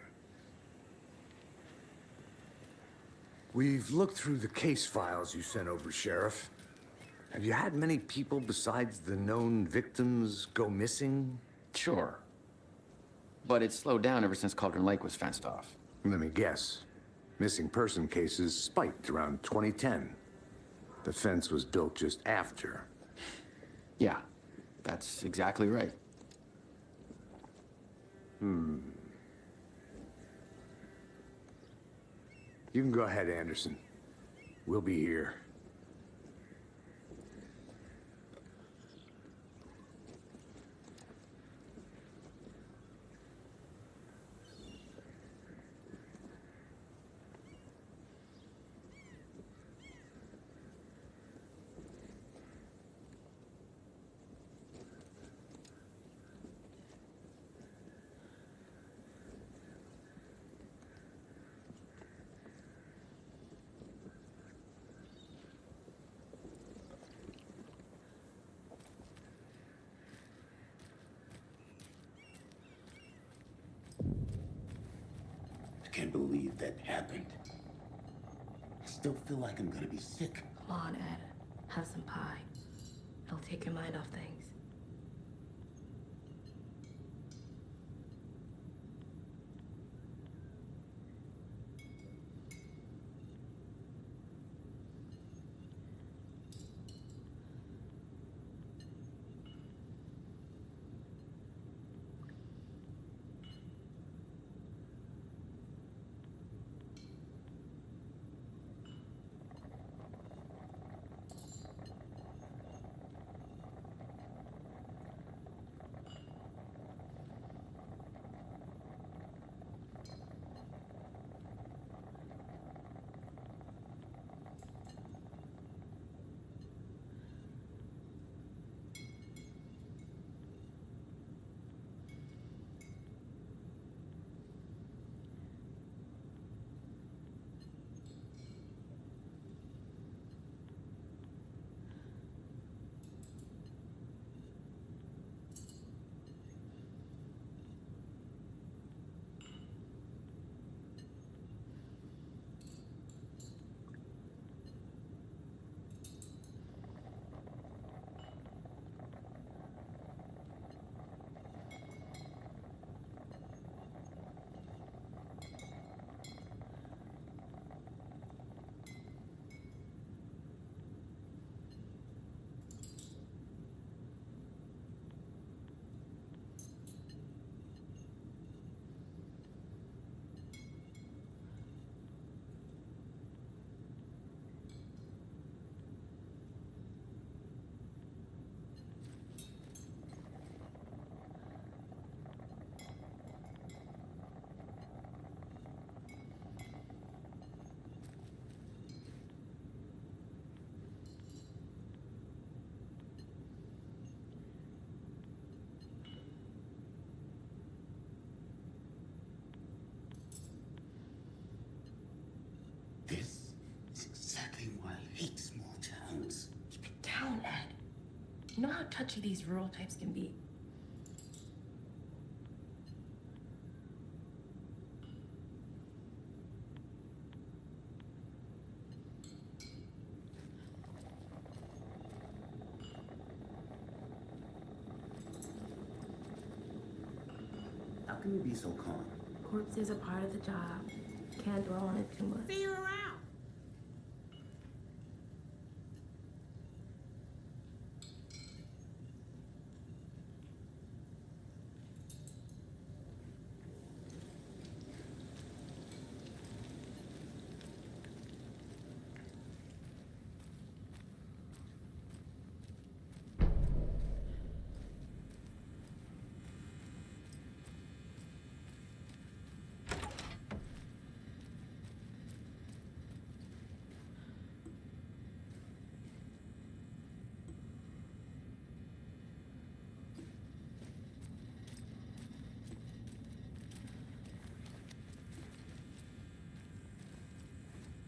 Speaker 1: We've looked through the case files you sent over, Sheriff. Have you had many people besides the known victims go missing?
Speaker 14: Sure. But it's slowed down ever since Cauldron Lake was fenced off.
Speaker 1: Let me guess. Missing person cases spiked around 2010. The fence was built just after.
Speaker 14: Yeah, that's exactly right.
Speaker 1: You can go ahead, Anderson. We'll be here.
Speaker 12: that happened. I still feel like I'm gonna be sick.
Speaker 13: Come on, Ed. Have some pie. It'll take your mind off things.
Speaker 12: This is exactly why I hate small towns.
Speaker 13: Keep it down, Ed. You know how touchy these rural types can be.
Speaker 12: How can you be so calm?
Speaker 13: Courts is a part of the job. Can't dwell on it too much.
Speaker 6: See you around.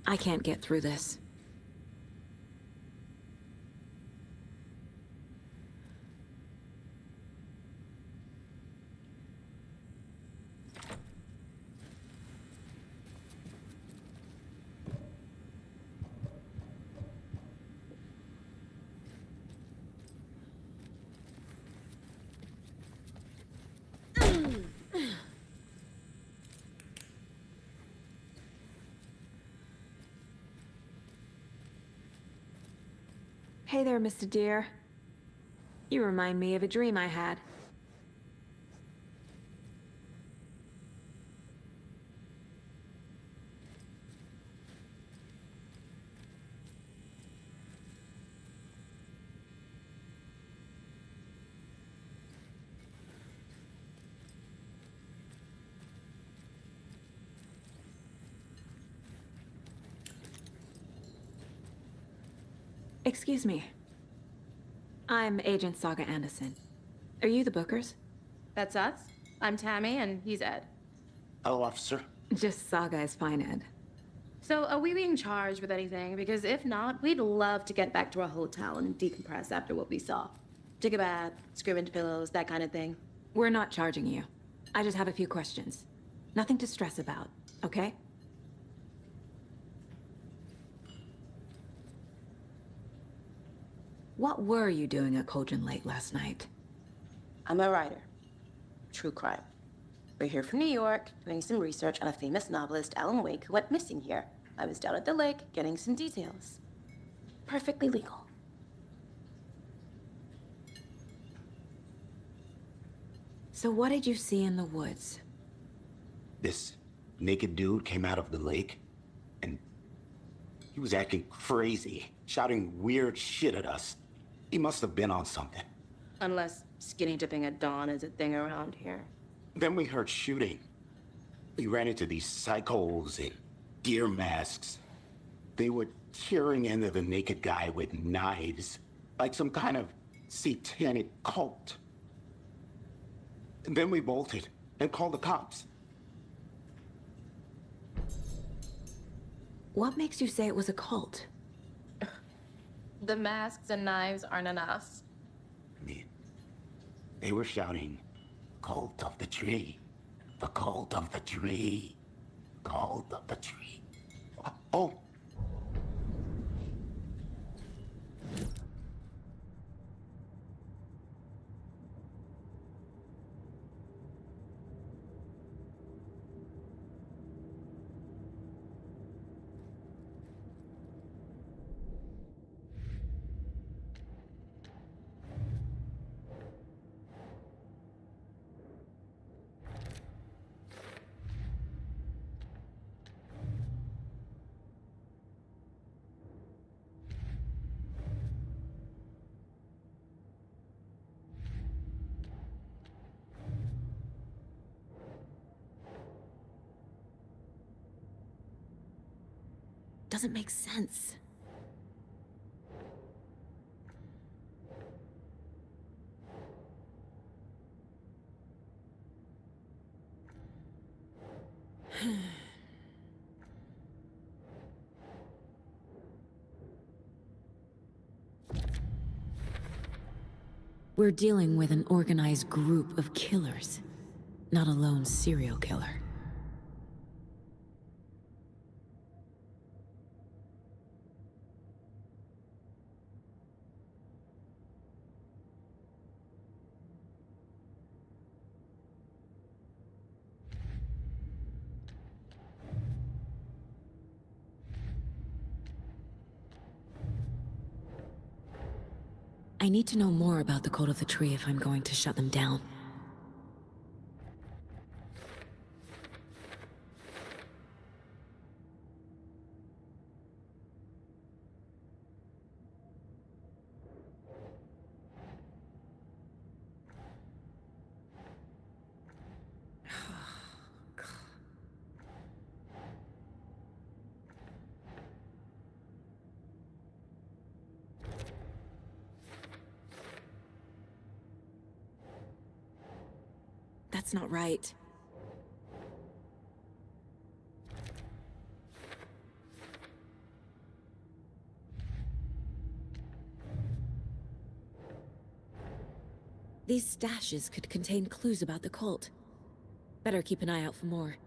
Speaker 8: I can't get through this. Hey there, Mr. Deer. You remind me of a dream I had. Excuse me. I'm Agent Saga Anderson. Are you the Bookers?
Speaker 13: That's us. I'm Tammy, and he's Ed.
Speaker 12: Hello, officer.
Speaker 8: Just Saga is fine, Ed.
Speaker 13: So, are we being charged with anything? Because if not, we'd love to get back to our hotel and decompress after what we saw. Take a bath, scream into pillows, that kind of thing.
Speaker 8: We're not charging you. I just have a few questions. Nothing to stress about, okay? What were you doing at Cauldron Lake last night?
Speaker 13: I'm a writer. True crime. We're here from New York, doing some research on a famous novelist, Alan Wake, who went missing here. I was down at the lake, getting some details. Perfectly legal.
Speaker 8: So what did you see in the woods?
Speaker 15: This naked dude came out of the lake, and he was acting crazy, shouting weird shit at us. He must have been on something.
Speaker 13: Unless skinny dipping at dawn is a thing around here.
Speaker 15: Then we heard shooting. We ran into these psychos in deer masks. They were tearing into the naked guy with knives, like some kind of satanic cult. And then we bolted and called the cops.
Speaker 8: What makes you say it was a cult?
Speaker 13: The masks and knives aren't enough.
Speaker 15: I mean, they were shouting, "Cult of the tree, the cult of the tree, cult of the tree." Oh.
Speaker 8: Doesn't make sense. We're dealing with an organized group of killers, not a lone serial killer. I need to know more about the Cult of the Tree if I'm going to shut them down. That's not right. These stashes could contain clues about the cult. Better keep an eye out for more.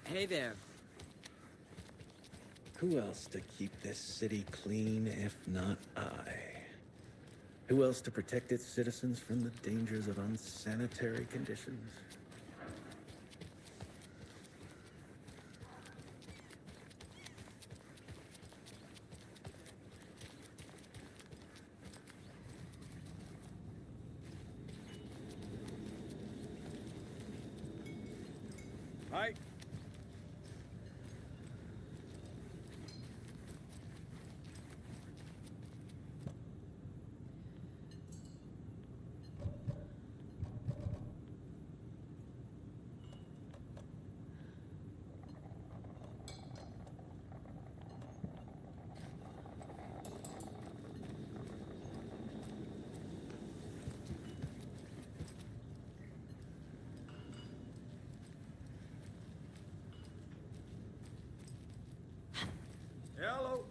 Speaker 16: Hey there. Who else to keep this city clean if not I? Who else to protect its citizens from the dangers of unsanitary conditions?
Speaker 7: Hi. Hello.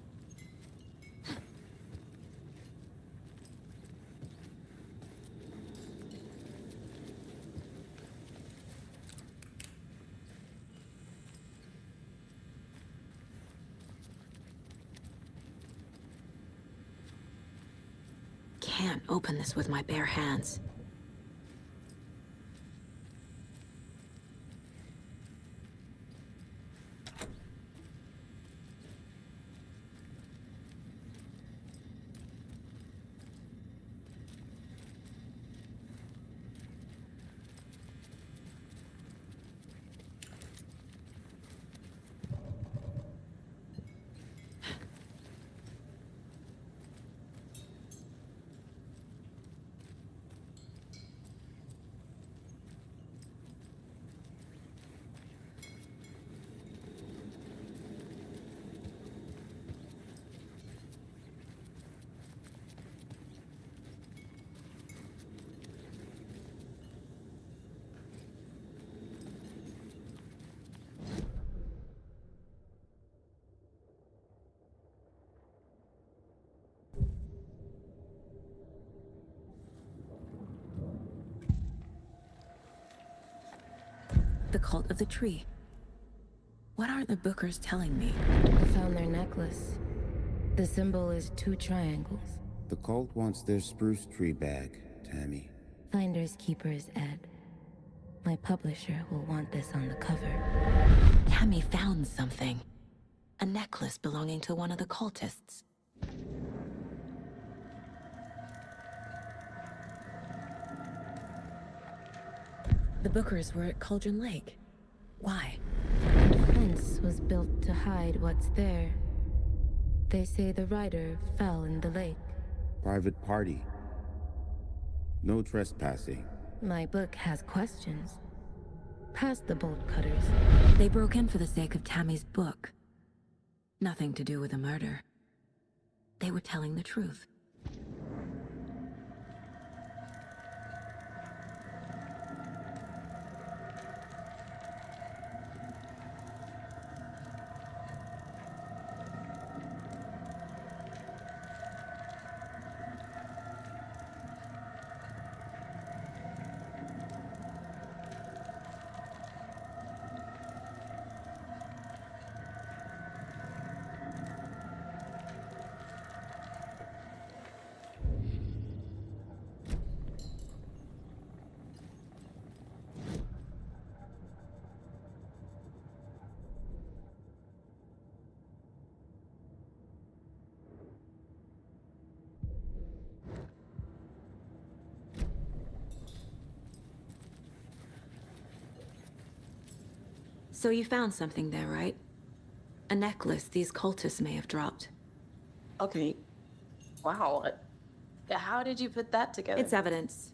Speaker 8: Can't open this with my bare hands. The cult of the tree. What are the Bookers telling me?
Speaker 17: I found their necklace. The symbol is 2 triangles.
Speaker 18: The cult wants their spruce tree back, Tammy.
Speaker 17: Finders keepers, Ed. My publisher will want this on the cover.
Speaker 8: Tammy found something. A necklace belonging to one of the cultists. The Bookers were at Cauldron Lake. Why?
Speaker 17: The fence was built to hide what's there. They say the rider fell in the lake.
Speaker 18: Private party. No trespassing.
Speaker 17: My book has questions. Past the bolt cutters.
Speaker 8: They broke in for the sake of Tammy's book. Nothing to do with a murder. They were telling the truth. So you found something there, right? A necklace these cultists may have dropped.
Speaker 13: Okay. Wow. How did you put that together?
Speaker 8: It's evidence.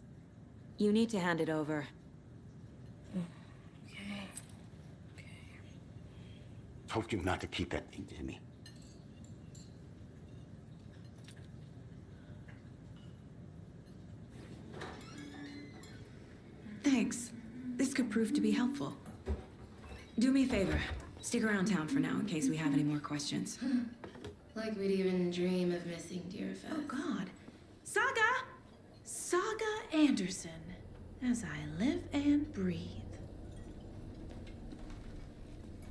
Speaker 8: You need to hand it over.
Speaker 15: Told you not to keep that thing to me.
Speaker 8: Thanks. This could prove to be helpful. Do me a favor. Stick around town for now in case we have any more questions.
Speaker 19: Like we'd even dream of missing dear Fez.
Speaker 20: Oh, God. Saga! Saga Anderson. As I live and breathe.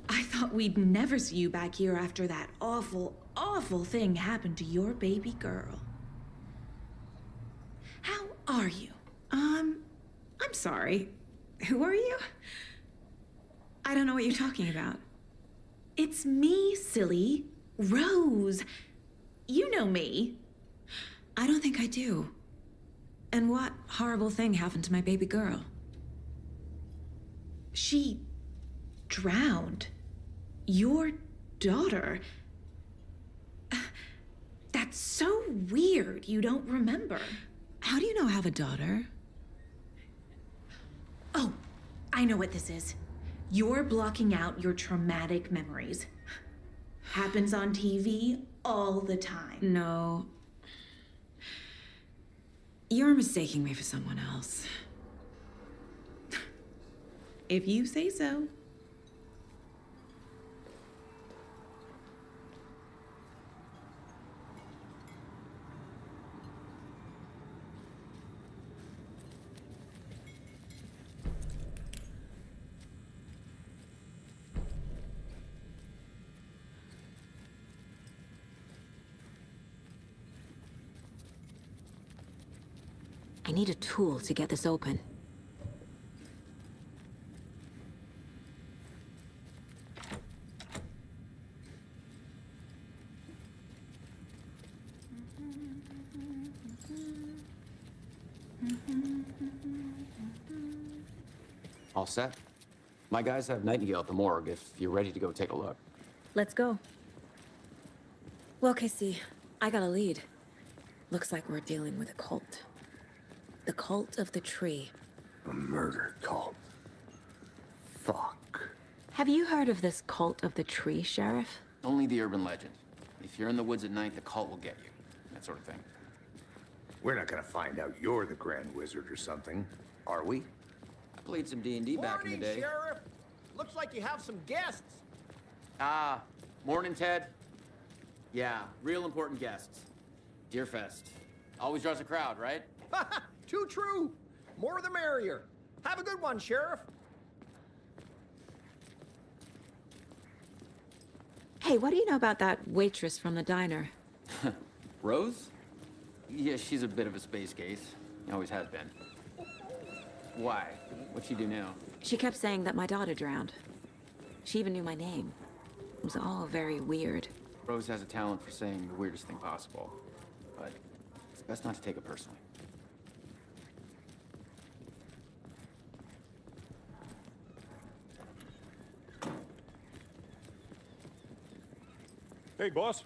Speaker 20: I thought we'd never see you back here after that awful, awful thing happened to your baby girl. How are you? I'm sorry. Who are you? I don't know what you're talking about. It's me, silly. Rose. You know me.
Speaker 8: I don't think I do. And what horrible thing happened to my baby girl?
Speaker 20: She drowned. Your daughter. That's so weird you don't remember.
Speaker 21: How do you know I have a daughter?
Speaker 20: Oh, I know what this is. You're blocking out your traumatic memories. Happens on TV all the time.
Speaker 21: No. You're mistaking me for someone else.
Speaker 20: If you say so.
Speaker 2: I need a tool to get this open.
Speaker 14: All set? My guys have Nightingale at the morgue if you're ready to go take a look.
Speaker 2: Let's go. Well, Casey, I got a lead. Looks like we're dealing with a cult. The cult of the tree.
Speaker 1: A murder cult. Fuck.
Speaker 2: Have you heard of this cult of the tree, Sheriff?
Speaker 14: Only the urban legend. If you're in the woods at night, the cult will get you. That sort of thing.
Speaker 1: We're not gonna find out you're the Grand Wizard or something, are we?
Speaker 14: I played some D&D back in the day.
Speaker 7: Sheriff. Looks like you have some guests.
Speaker 14: Ah, morning, Ted. Yeah, real important guests. Deerfest. Always draws a crowd, right?
Speaker 7: Too true. More the merrier. Have a good one, Sheriff.
Speaker 2: Hey, what do you know about that waitress from the diner?
Speaker 14: Rose? Yeah, she's a bit of a space case. Always has been. Why? What'd she do now?
Speaker 2: She kept saying that my daughter drowned. She even knew my name. It was all very weird.
Speaker 14: Rose has a talent for saying the weirdest thing possible. But it's best not to take it personally.
Speaker 4: Hey, boss.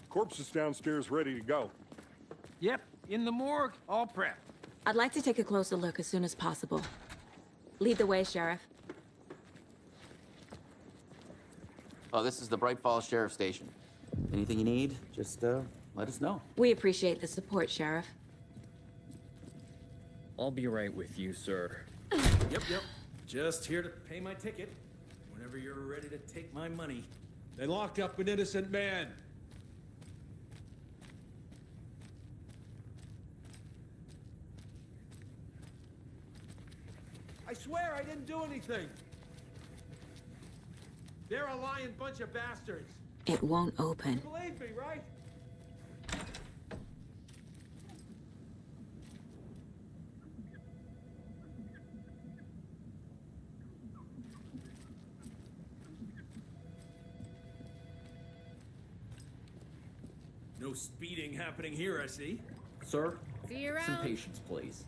Speaker 4: Corpse is downstairs ready to go.
Speaker 7: Yep, in the morgue, all prepped.
Speaker 2: I'd like to take a closer look as soon as possible. Lead the way, Sheriff.
Speaker 14: Oh, this is the Bright Falls Sheriff Station. Anything you need, just let us know.
Speaker 2: We appreciate the support, Sheriff.
Speaker 16: I'll be right with you, sir.
Speaker 22: Yep. Just here to pay my ticket. Whenever you're ready to take my money.
Speaker 23: They locked up an innocent man. I swear I didn't do anything. They're a lying bunch of bastards.
Speaker 2: It won't open.
Speaker 23: You believe me, right?
Speaker 22: No speeding happening here, I see.
Speaker 16: Sir,
Speaker 21: See you
Speaker 16: some
Speaker 21: around.
Speaker 16: patience, please.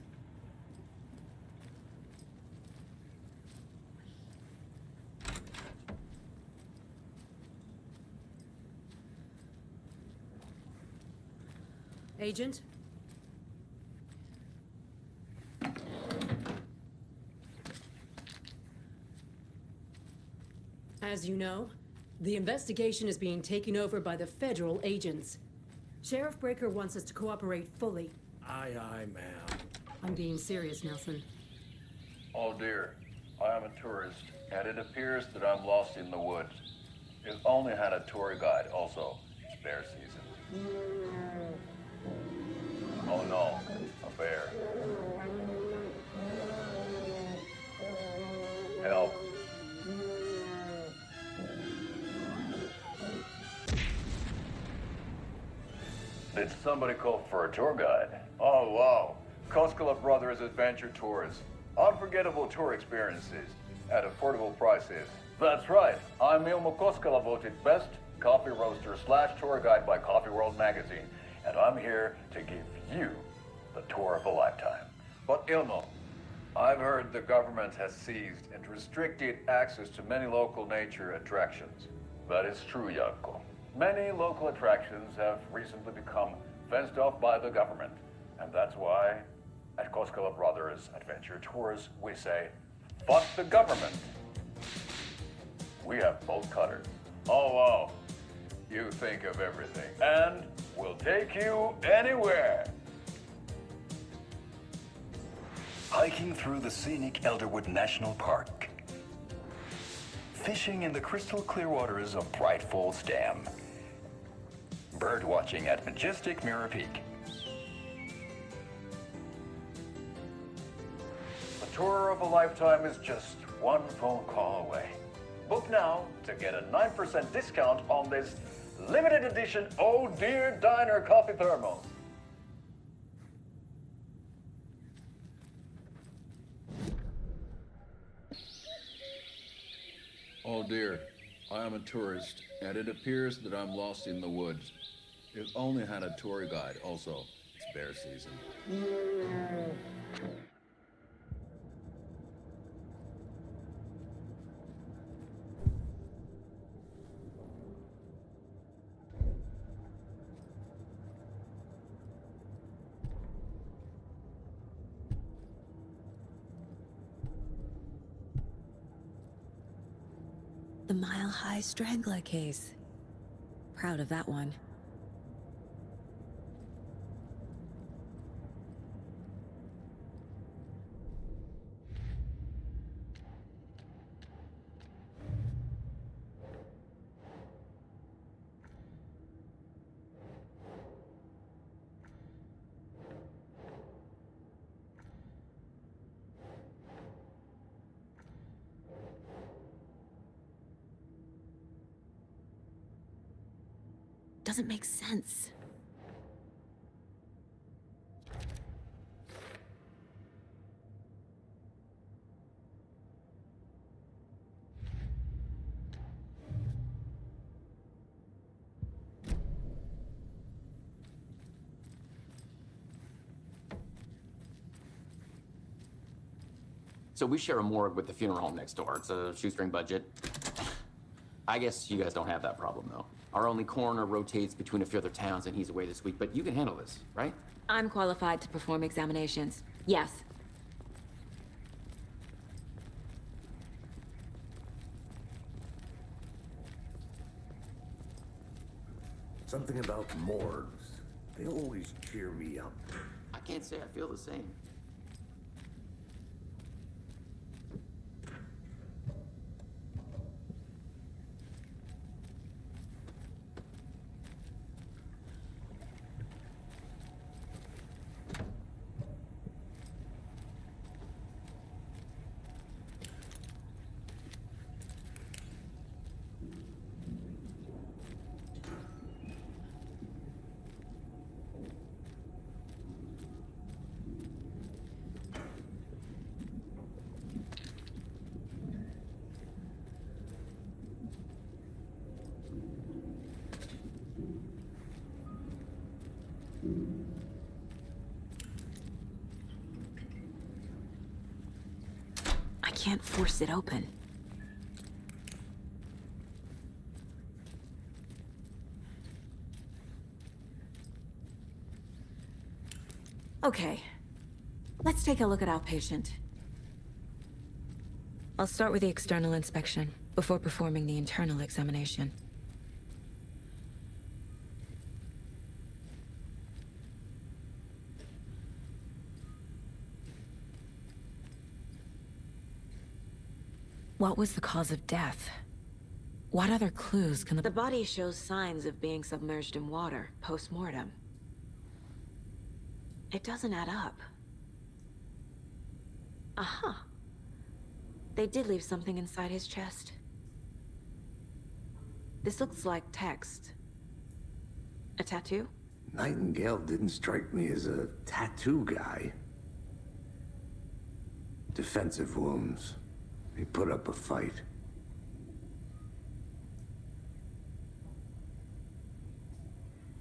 Speaker 21: Agent?
Speaker 24: As you know, the investigation is being taken over by the federal agents. Sheriff Breaker wants us to cooperate fully.
Speaker 22: Aye, ma'am.
Speaker 24: I'm being serious, Nelson.
Speaker 25: Oh dear, I am a tourist, and it appears that I'm lost in the woods. If only had a tour guide also. Spare season. Oh no, a bear. Help. Did somebody call for a tour guide? Oh wow, Koskela Brothers Adventure Tours. Unforgettable tour experiences at affordable prices. That's right, I'm Ilmo Koskela, voted best coffee roaster / tour guide by Coffee World magazine, and I'm here to give you the tour of a lifetime. But Ilmo, I've heard the government has seized and restricted access to many local nature attractions. That is true, Jaakko. Many local attractions have recently become fenced off by the government. And that's why, at Koskela Brothers Adventure Tours, we say, fuck the government. We have bolt cutters. Oh, wow. You think of everything. And we'll take you anywhere. Hiking through the scenic Elderwood National Park. Fishing in the crystal clear waters of Bright Falls Dam. Bird watching at majestic Mirror Peak. A tour of a lifetime is just one phone call away. Book now to get a 9% discount on this limited edition Oh Dear Diner coffee thermos.
Speaker 3: Oh dear, I am a tourist, and it appears that I'm lost in the woods. If only had a tour guide. Also, it's bear season.
Speaker 2: The Mile High Strangler case. Proud of that one. Doesn't make sense.
Speaker 14: So we share a morgue with the funeral home next door. It's a shoestring budget. I guess you guys don't have that problem, though. Our only coroner rotates between a few other towns, and he's away this week, but you can handle this, right?
Speaker 8: I'm qualified to perform examinations. Yes.
Speaker 1: Something about morgues. They always cheer me up.
Speaker 14: I can't say I feel the same.
Speaker 8: I can't force it open. Okay, let's take a look at our patient. I'll start with the external inspection before performing the internal examination. What was the cause of death? What other clues can the body shows signs of being submerged in water post-mortem. It doesn't add up. Uh-huh. They did leave something inside his chest. This looks like text. A tattoo?
Speaker 1: Nightingale didn't strike me as a tattoo guy. Defensive wounds. He put up a fight.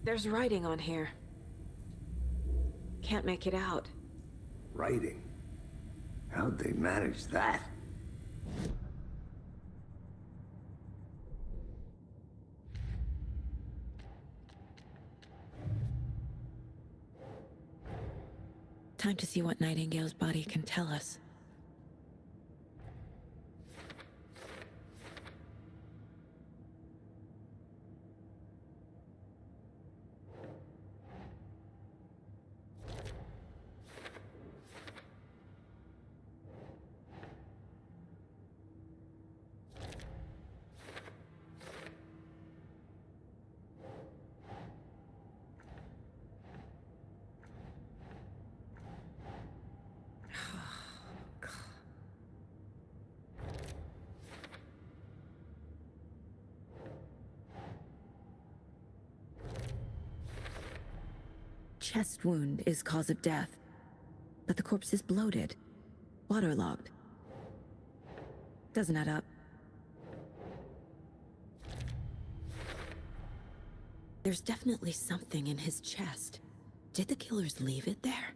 Speaker 8: There's writing on here. Can't make it out.
Speaker 1: Writing? How'd they manage that?
Speaker 2: Time to see what Nightingale's body can tell us. Chest wound is cause of death, but the corpse is bloated, waterlogged. Doesn't add up. There's definitely something in his chest. Did the killers leave it there?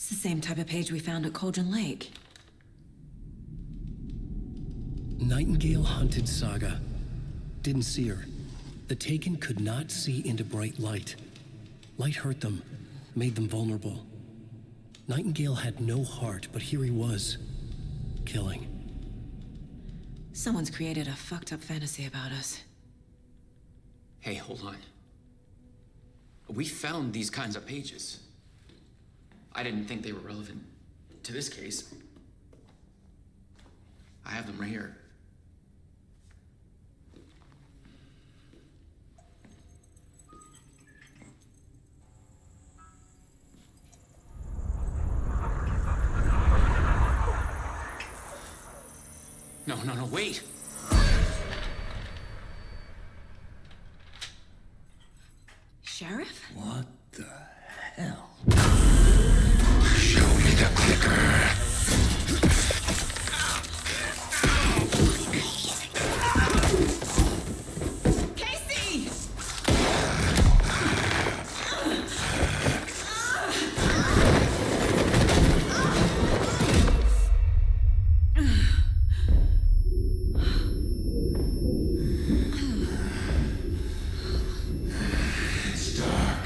Speaker 21: It's the same type of page we found at Cauldron Lake.
Speaker 5: Nightingale hunted Saga. Didn't see her. The Taken could not see into bright light. Light hurt them, made them vulnerable. Nightingale had no heart, but here he was, killing.
Speaker 21: Someone's created a fucked up fantasy about us.
Speaker 14: Hey, hold on. We found these kinds of pages. I didn't think they were relevant to this case. I have them right here. No, wait!
Speaker 21: Sheriff?
Speaker 1: What the hell?
Speaker 12: Show me the clicker.
Speaker 21: Casey!
Speaker 12: It's dark.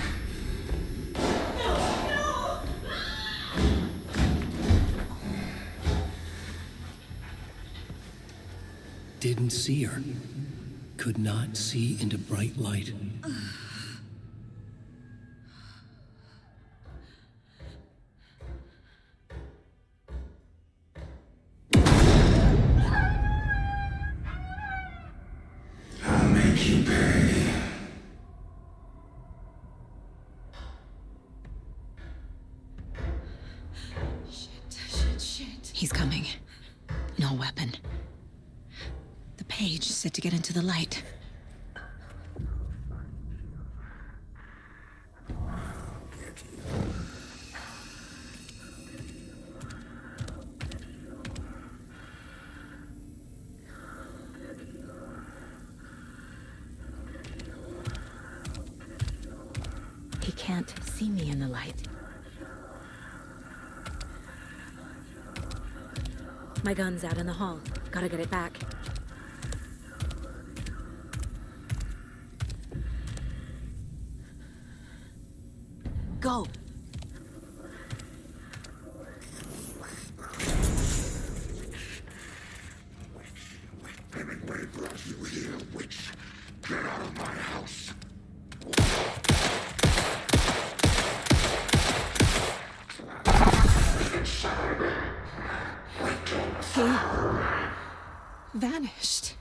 Speaker 5: Didn't see her. Could not see into bright light.
Speaker 12: I'll make you pay.
Speaker 21: Shit. He's coming. No weapon. The page set to get into the light.
Speaker 2: He can't see me in the light. My gun's out in the hall. Gotta get it back. Go!
Speaker 12: Hemingway brought you here, witch. Get out of my house.
Speaker 21: He vanished.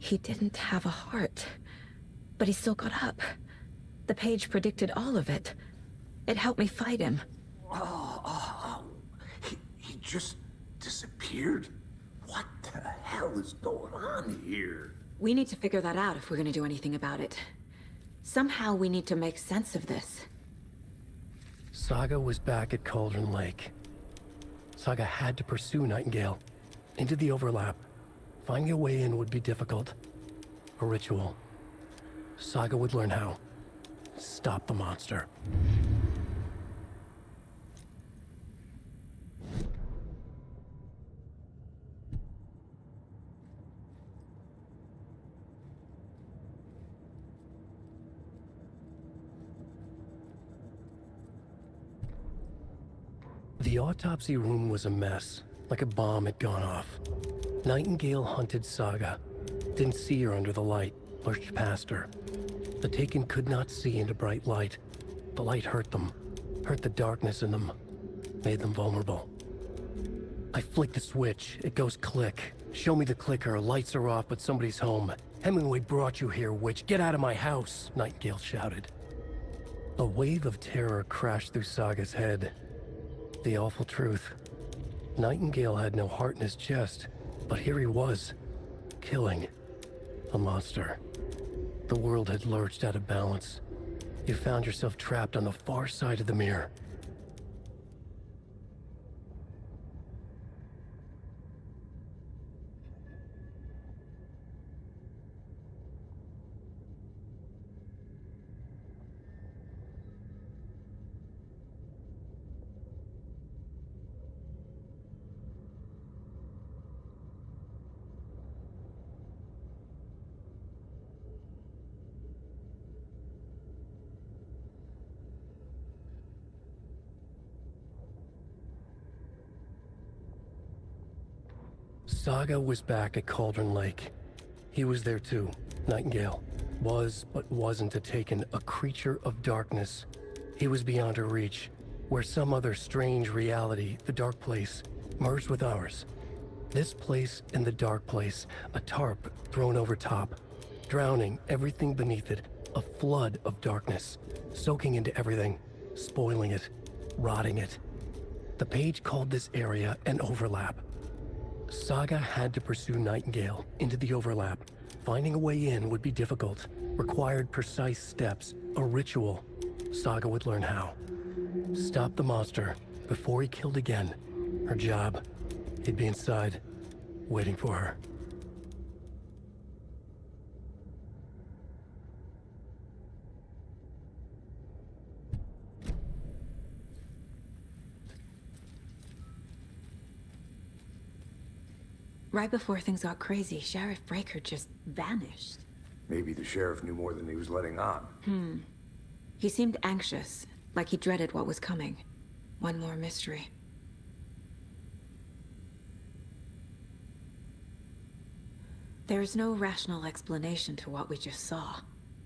Speaker 8: He didn't have a heart, but he still got up. The page predicted all of it. It helped me fight him.
Speaker 1: He just disappeared? What the hell is going on here?
Speaker 8: We need to figure that out if we're gonna do anything about it. Somehow we need to make sense of this.
Speaker 5: Saga was back at Cauldron Lake. Saga had to pursue Nightingale into the overlap. Finding a way in would be difficult. A ritual. Saga would learn how. Stop the monster. The autopsy room was a mess, like a bomb had gone off. Nightingale hunted Saga. Didn't see her under the light, pushed past her. The Taken could not see into bright light. The light hurt them, hurt the darkness in them, made them vulnerable. I flick the switch, it goes click. Show me the clicker, lights are off, but somebody's home. Hemingway brought you here, witch. Get out of my house, Nightingale shouted. A wave of terror crashed through Saga's head. The awful truth. Nightingale had no heart in his chest, but here he was, killing a monster. The world had lurched out of balance. You found yourself trapped on the far side of the mirror. Saga was back at Cauldron Lake. He was there too, Nightingale. Was, but wasn't a Taken, a creature of darkness. He was beyond her reach, where some other strange reality, the dark place, merged with ours. This place and the dark place, a tarp thrown over top, drowning everything beneath it, a flood of darkness, soaking into everything, spoiling it, rotting it. The page called this area an overlap. Saga had to pursue Nightingale into the overlap. Finding a way in would be difficult, required precise steps, a ritual. Saga would learn how. Stop the monster before he killed again. Her job. He'd be inside, waiting for her.
Speaker 8: Right before things got crazy, Sheriff Breaker just vanished.
Speaker 1: Maybe the sheriff knew more than he was letting on.
Speaker 8: He seemed anxious, like he dreaded what was coming. One more mystery. There's no rational explanation to what we just saw.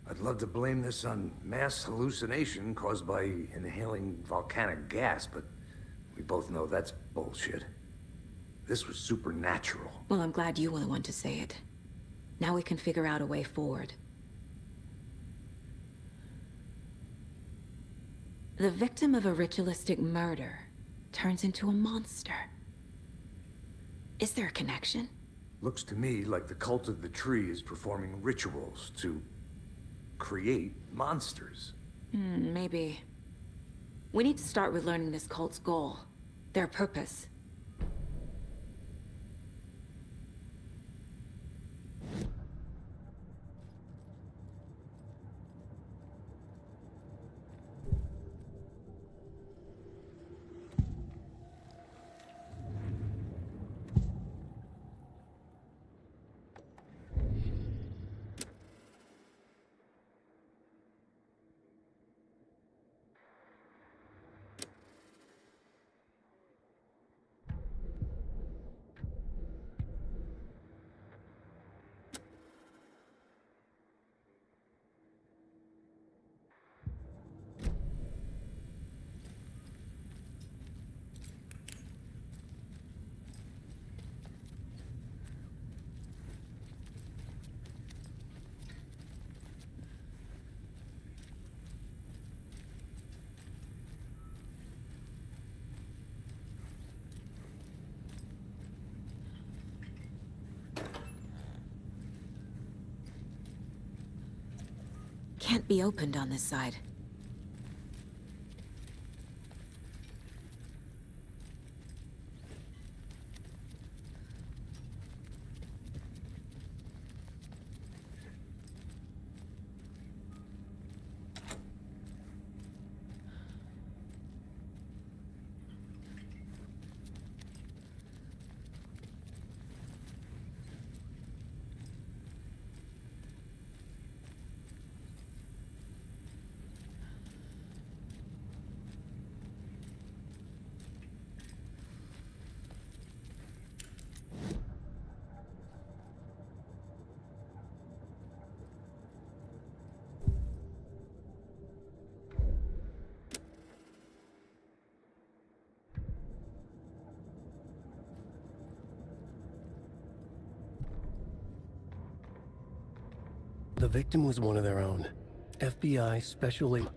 Speaker 1: I'd love to blame this on mass hallucination caused by inhaling volcanic gas, but we both know that's bullshit. This was supernatural.
Speaker 8: Well, I'm glad you were the one to say it. Now we can figure out a way forward. The victim of a ritualistic murder turns into a monster. Is there a connection?
Speaker 1: Looks to me like the cult of the tree is performing rituals to create monsters.
Speaker 8: Maybe. We need to start with learning this cult's goal, their purpose.
Speaker 2: can't be opened on this side.
Speaker 5: The victim was one of their own. FBI Special Agent.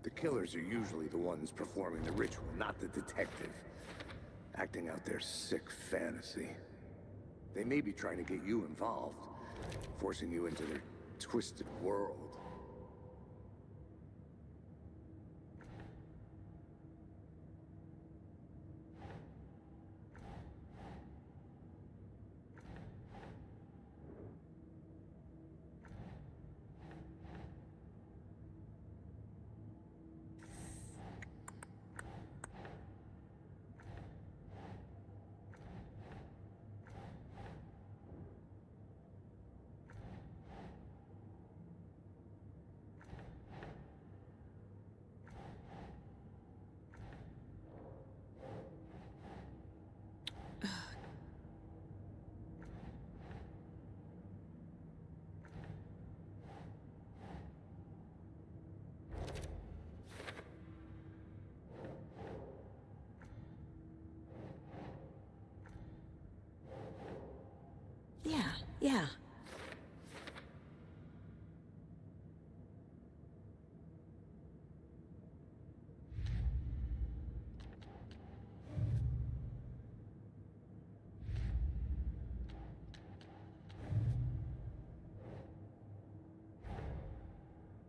Speaker 1: The killers are usually the ones performing the ritual, not the detective. Acting out their sick fantasy. They may be trying to get you involved, forcing you into their twisted world.
Speaker 2: Yeah.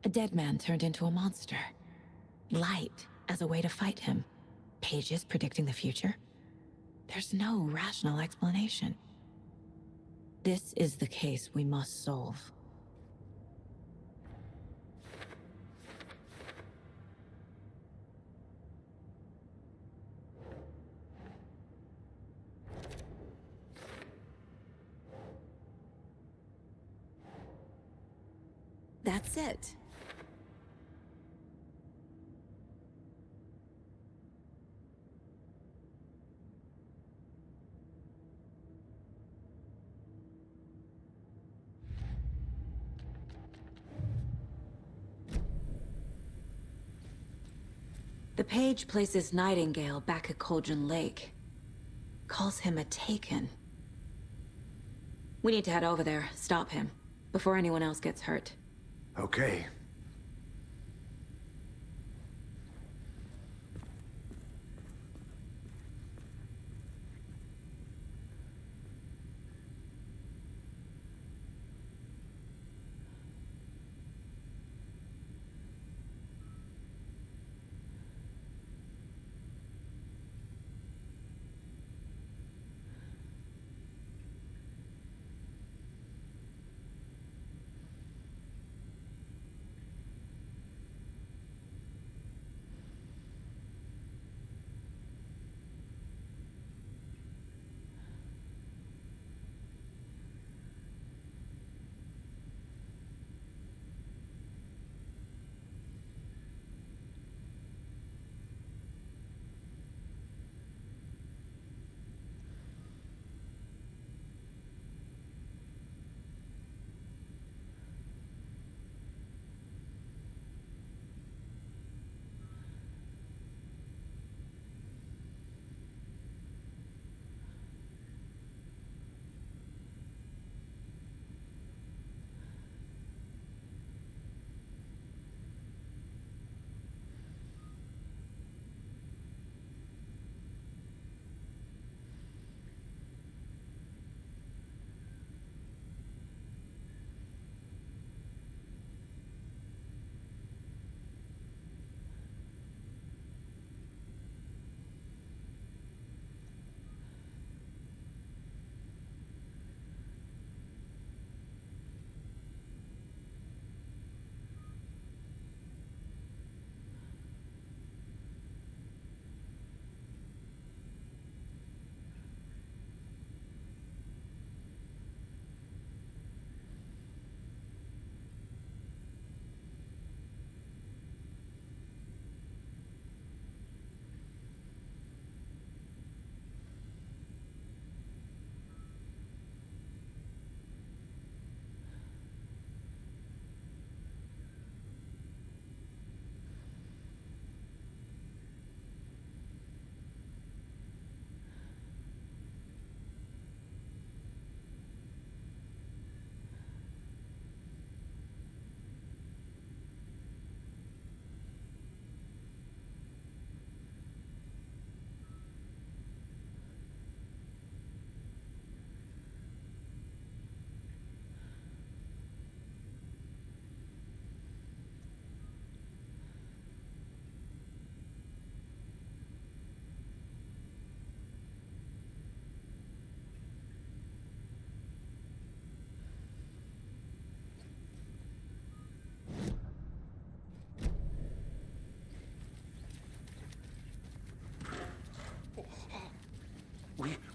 Speaker 2: A dead man turned into a monster. Light as a way to fight him. Pages predicting the future. There's no rational explanation. This is the case we must solve. That's it. The page places Nightingale back at Cauldron Lake. Calls him a Taken. We need to head over there, stop him, before anyone else gets hurt.
Speaker 1: Okay.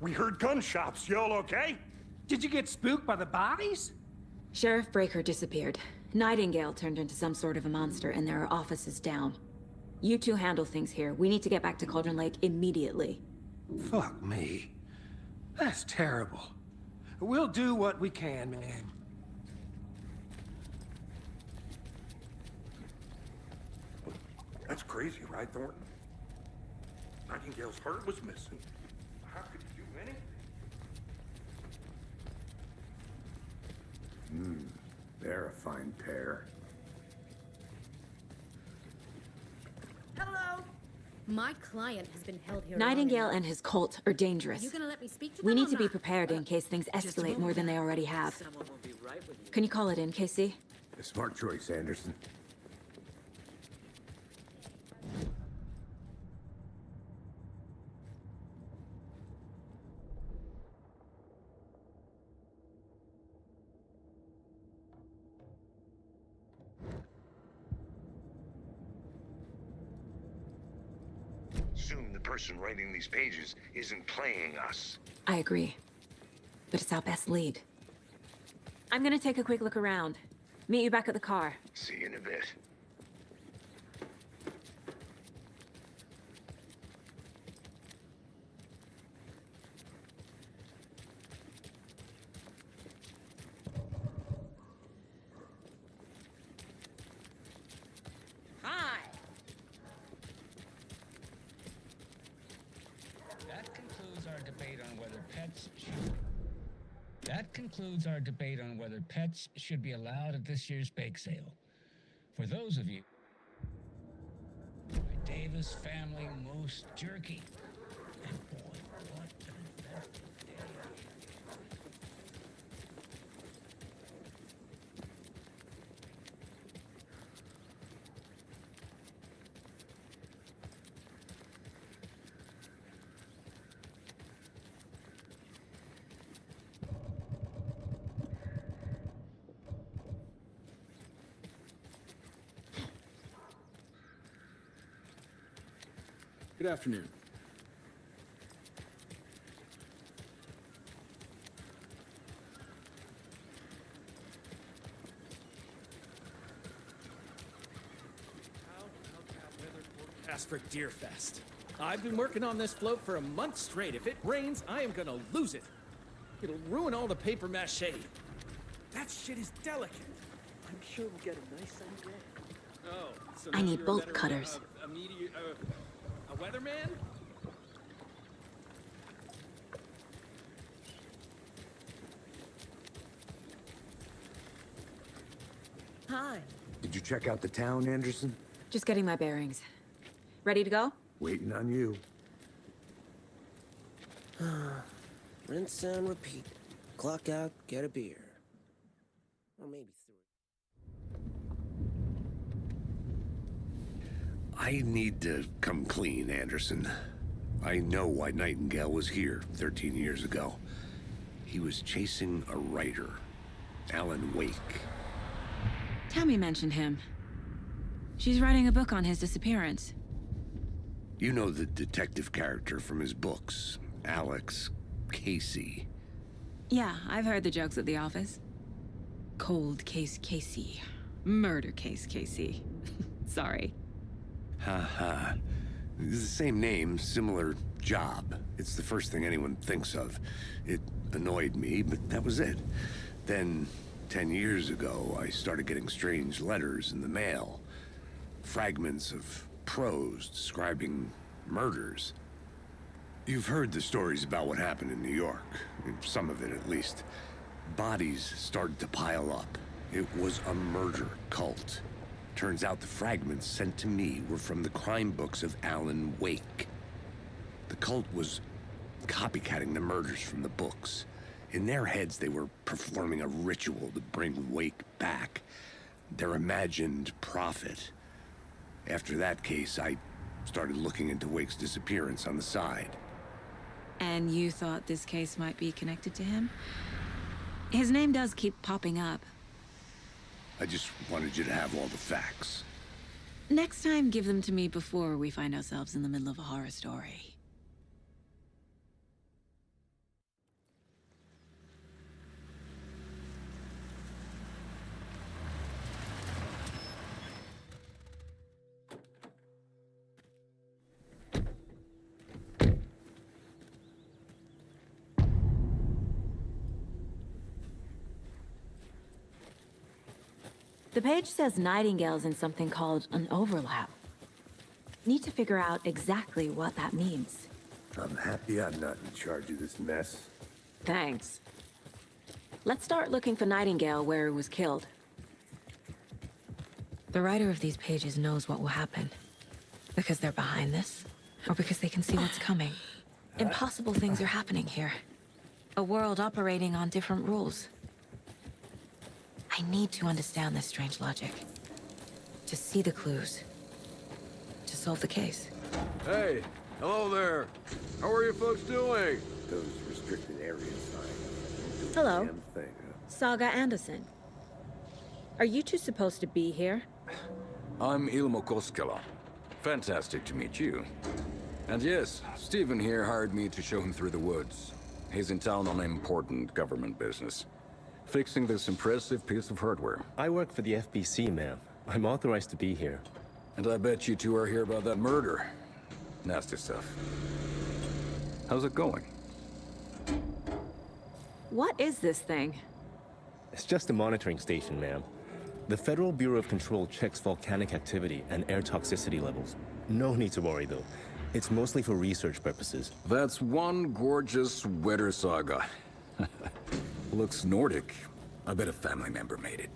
Speaker 4: We heard gunshots. Y'all okay?
Speaker 7: Did you get spooked by the bodies?
Speaker 8: Sheriff Breaker disappeared. Nightingale turned into some sort of a monster, and there are offices down. You two handle things here. We need to get back to Cauldron Lake immediately.
Speaker 7: Fuck me. That's terrible. We'll do what we can, man.
Speaker 4: That's crazy, right, Thornton? Nightingale's heart was missing. How could he do anything?
Speaker 1: They're a fine pair.
Speaker 6: Hello. My client has been held here.
Speaker 8: Nightingale and his cult are dangerous.
Speaker 6: Are you gonna let me speak to
Speaker 8: We
Speaker 6: them
Speaker 8: need
Speaker 6: or
Speaker 8: to be
Speaker 6: not?
Speaker 8: prepared in case things escalate more than they already have. Can you call it in, Casey?
Speaker 1: A smart choice, Anderson.
Speaker 12: Assume the person writing these pages isn't playing us.
Speaker 8: I agree. But it's our best lead. I'm gonna take a quick look around. Meet you back at the car.
Speaker 12: See you in a bit.
Speaker 6: Hi.
Speaker 9: That concludes our debate on whether pets should... That concludes our debate on whether pets should be allowed at this year's bake sale. For those of you... Davis Family Moose Jerky. And boy, what an eventful day.
Speaker 16: Good afternoon.
Speaker 22: Ask for Deerfest. I've been working on this float for a month straight. If it rains, I am gonna lose it. It'll ruin all the paper mache. That shit is delicate. I'm sure we'll get a nice sunny day. Oh, so
Speaker 8: I
Speaker 22: now
Speaker 8: need
Speaker 22: you're a
Speaker 8: bolt
Speaker 22: better,
Speaker 8: cutters.
Speaker 22: A weatherman?
Speaker 6: Hi.
Speaker 1: Did you check out the town, Anderson?
Speaker 8: Just getting my bearings. Ready to go?
Speaker 1: Waiting on you.
Speaker 10: Rinse and repeat. Clock out, get a beer. Or maybe 3.
Speaker 1: I need to come clean, Anderson. I know why Nightingale was here 13 years ago. He was chasing a writer, Alan Wake.
Speaker 8: Tammy mentioned him. She's writing a book on his disappearance.
Speaker 1: You know the detective character from his books, Alex Casey.
Speaker 8: Yeah, I've heard the jokes at the office. Cold case Casey. Murder case Casey. Sorry.
Speaker 1: Ha. It's the same name, similar job. It's the first thing anyone thinks of. It annoyed me, but that was it. Then, 10 years ago, I started getting strange letters in the mail. Fragments of prose describing murders. You've heard the stories about what happened in New York. Some of it, at least. Bodies started to pile up. It was a murder cult. Turns out the fragments sent to me were from the crime books of Alan Wake. The cult was copycatting the murders from the books. In their heads, they were performing a ritual to bring Wake back. Their imagined prophet. After that case, I started looking into Wake's disappearance on the side.
Speaker 8: And you thought this case might be connected to him? His name does keep popping up.
Speaker 1: I just wanted you to have all the facts.
Speaker 8: Next time, give them to me before we find ourselves in the middle of a horror story. The page says Nightingale's in something called an overlap. Need to figure out exactly what that means.
Speaker 1: I'm happy I'm not in charge of this mess.
Speaker 8: Thanks. Let's start looking for Nightingale where he was killed. The writer of these pages knows what will happen. Because they're behind this, or because they can see what's coming. Impossible things are happening here. A world operating on different rules. I need to understand this strange logic. To see the clues. To solve the case.
Speaker 3: Hey, hello there. How are you folks doing?
Speaker 1: Those restricted areas signs.
Speaker 2: Hello.
Speaker 1: Damn thing, huh?
Speaker 2: Saga Anderson. Are you two supposed to be here?
Speaker 11: I'm Ilmo Koskela. Fantastic to meet you. And yes, Stephen here hired me to show him through the woods. He's in town on important government business. Fixing this impressive piece of hardware.
Speaker 13: I work for the FBC, ma'am. I'm authorized to be here.
Speaker 11: And I bet you two are here about that murder. Nasty stuff. How's it going?
Speaker 8: What is this thing?
Speaker 13: It's just a monitoring station, ma'am. The Federal Bureau of Control checks volcanic activity and air toxicity levels. No need to worry, though. It's mostly for research purposes.
Speaker 11: That's one gorgeous weather saga. Looks Nordic. I bet a family member made it.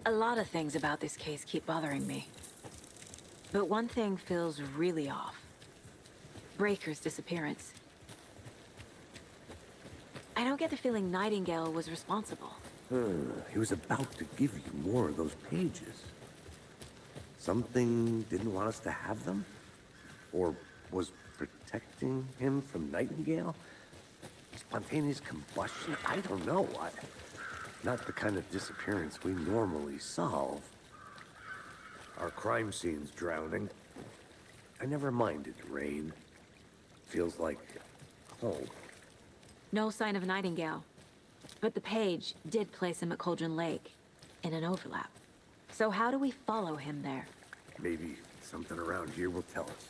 Speaker 8: A lot of things about this case keep bothering me. But one thing feels really off. Breaker's disappearance. I don't get the feeling Nightingale was responsible.
Speaker 1: He was about to give you more of those pages. Something didn't want us to have them? Or was protecting him from Nightingale? Spontaneous combustion? I don't know. Not the kind of disappearance we normally solve. Our crime scene's drowning. I never minded rain. Feels like home.
Speaker 8: No sign of Nightingale. But the page did place him at Cauldron Lake, in an overlap. So how do we follow him there?
Speaker 1: Maybe something around here will tell us.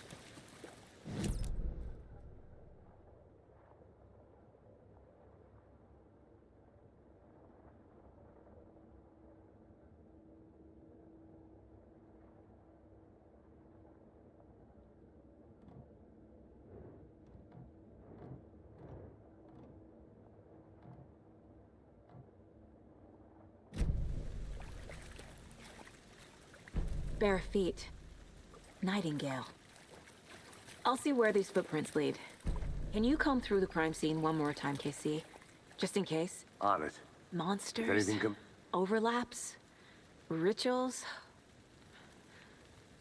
Speaker 8: Bare feet. Nightingale. I'll see where these footprints lead. Can you comb through the crime scene one more time, KC? Just in case?
Speaker 1: On it.
Speaker 8: Monsters?
Speaker 1: If anything
Speaker 8: overlaps? Rituals?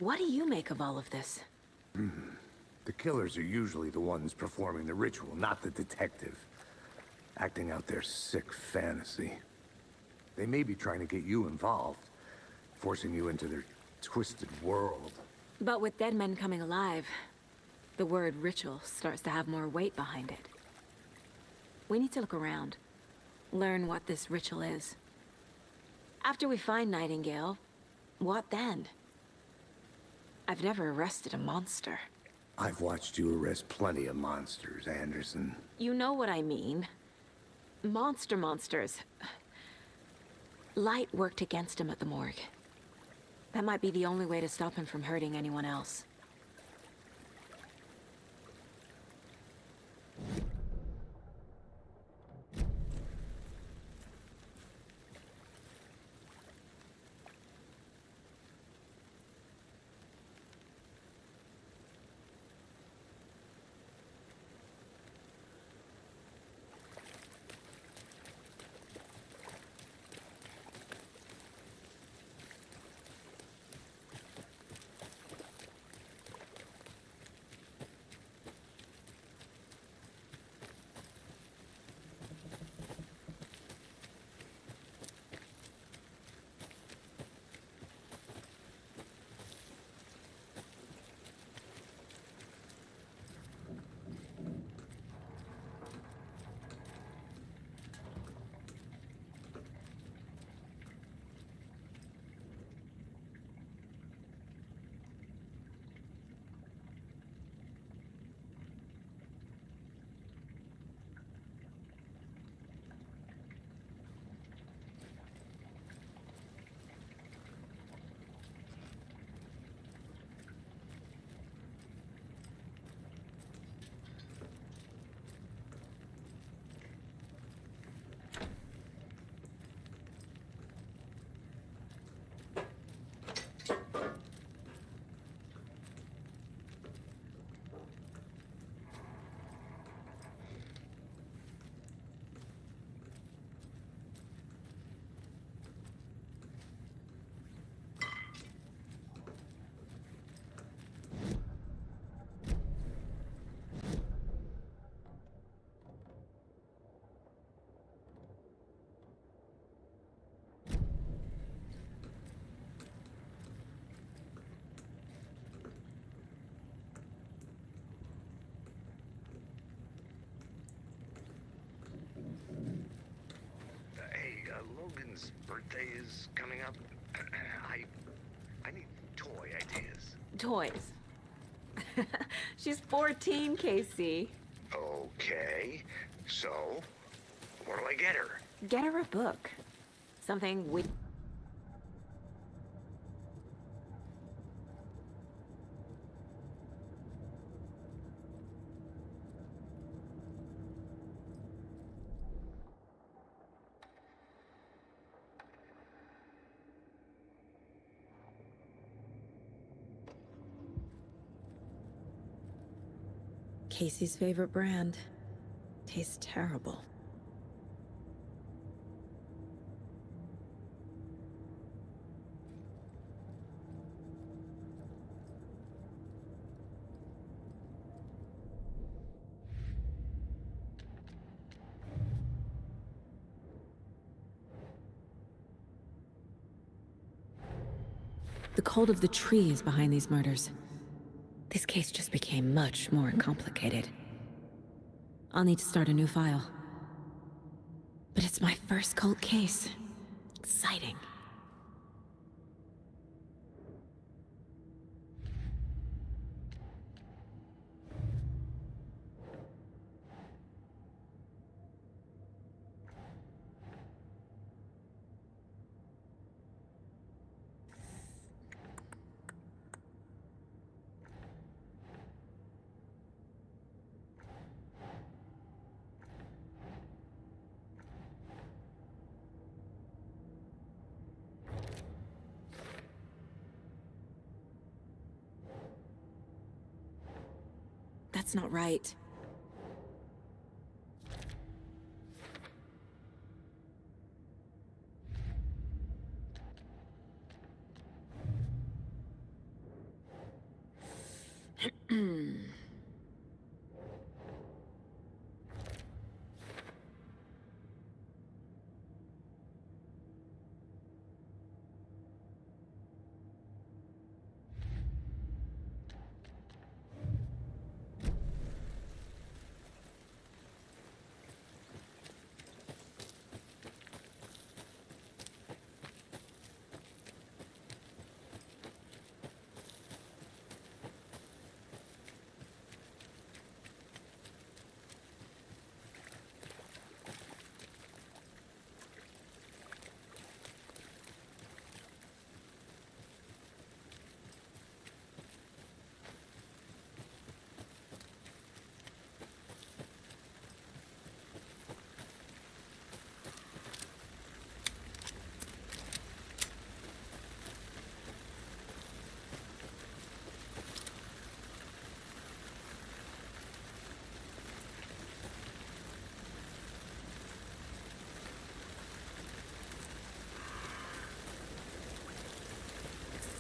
Speaker 8: What do you make of all of this?
Speaker 1: The killers are usually the ones performing the ritual, not the detective. Acting out their sick fantasy. They may be trying to get you involved, forcing you into their twisted world.
Speaker 8: But with dead men coming alive, the word ritual starts to have more weight behind it. We need to look around, learn what this ritual is. After we find Nightingale, what then? I've never arrested a monster.
Speaker 1: I've watched you arrest plenty of monsters, Anderson.
Speaker 8: You know what I mean. Monsters. Light worked against him at the morgue. That might be the only way to stop him from hurting anyone else.
Speaker 1: friend's birthday is coming up. I need toy ideas.
Speaker 8: Toys. She's 14, Casey.
Speaker 1: Okay, so what do I get her?
Speaker 8: Get her a book. Something we... Casey's favorite brand. Tastes terrible. The cult of the tree is behind these murders. This case just became much more complicated. I'll need to start a new file. But it's my first cult case. Exciting. That's not right.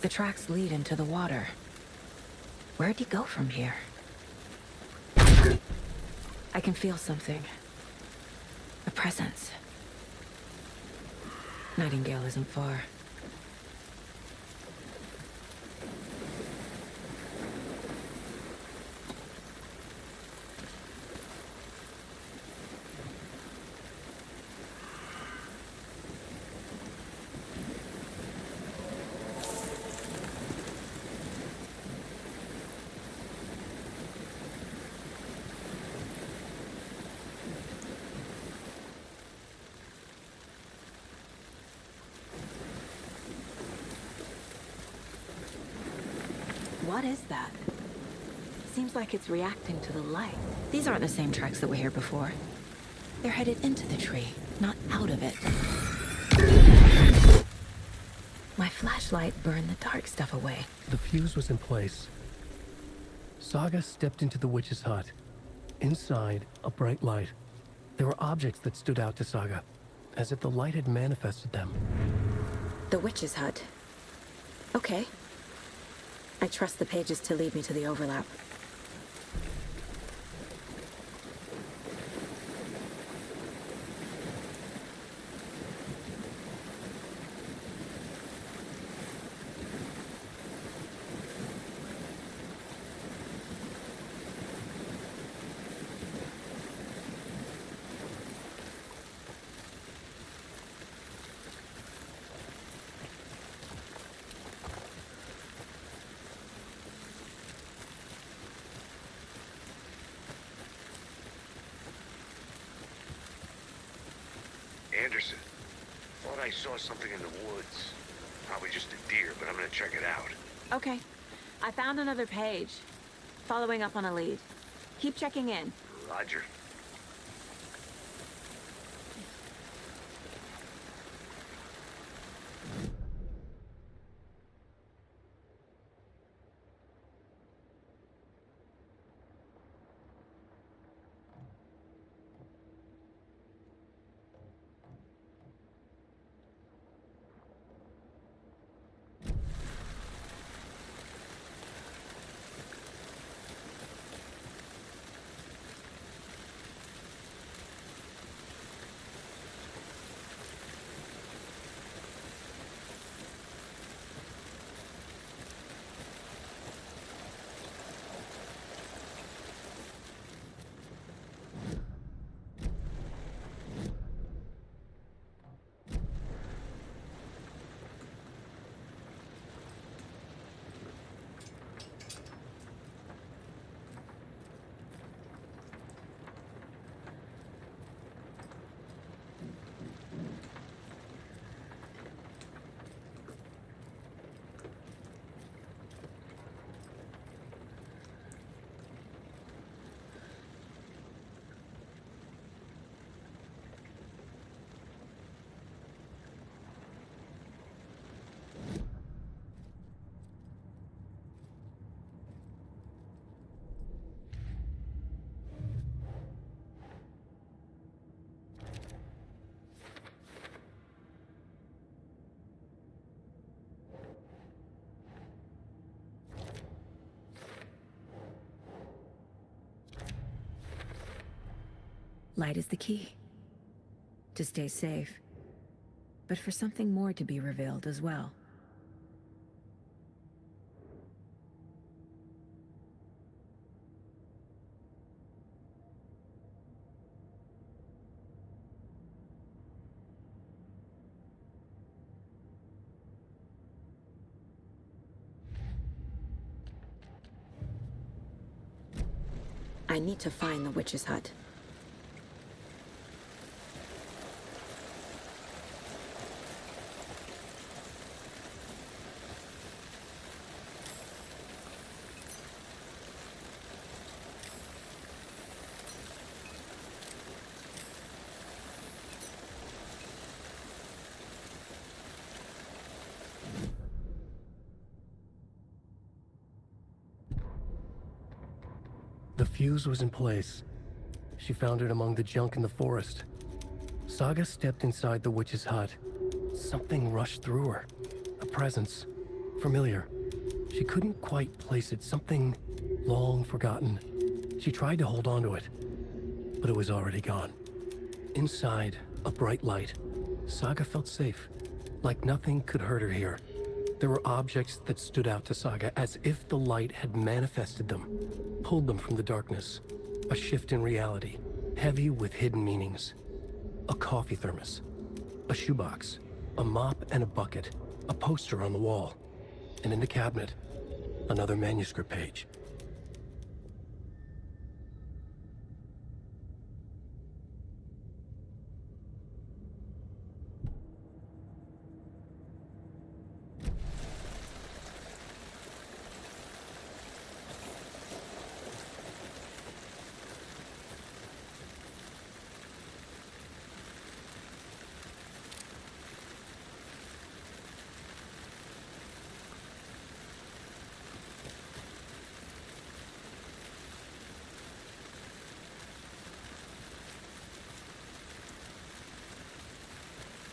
Speaker 8: The tracks lead into the water. Where'd he go from here? I can feel something. A presence. Nightingale isn't far. What is that? Seems like it's reacting to the light. These aren't the same tracks that were here before. They're headed into the tree, not out of it. My flashlight burned the dark stuff away.
Speaker 5: The fuse was in place. Saga stepped into the witch's hut. Inside, a bright light. There were objects that stood out to Saga, as if the light had manifested them.
Speaker 8: The witch's hut. Okay. I trust the pages to lead me to the overlap.
Speaker 15: Anderson. Thought I saw something in the woods. Probably just a deer, but I'm gonna check it out.
Speaker 8: Okay. I found another page. Following up on a lead. Keep checking in.
Speaker 15: Roger.
Speaker 2: Light is the key. To stay safe. But for something more to be revealed as well.
Speaker 8: I need to find the witch's hut.
Speaker 5: The fuse was in place. She found it among the junk in the forest. Saga stepped inside the witch's hut. Something rushed through her. A presence. Familiar. She couldn't quite place it. Something long forgotten. She tried to hold on to it, but it was already gone. Inside, a bright light. Saga felt safe. Like nothing could hurt her here. There were objects that stood out to Saga as if the light had manifested them, pulled them from the darkness. A shift in reality, heavy with hidden meanings. A coffee thermos, a shoebox, a mop and a bucket, a poster on the wall, and in the cabinet, another manuscript page.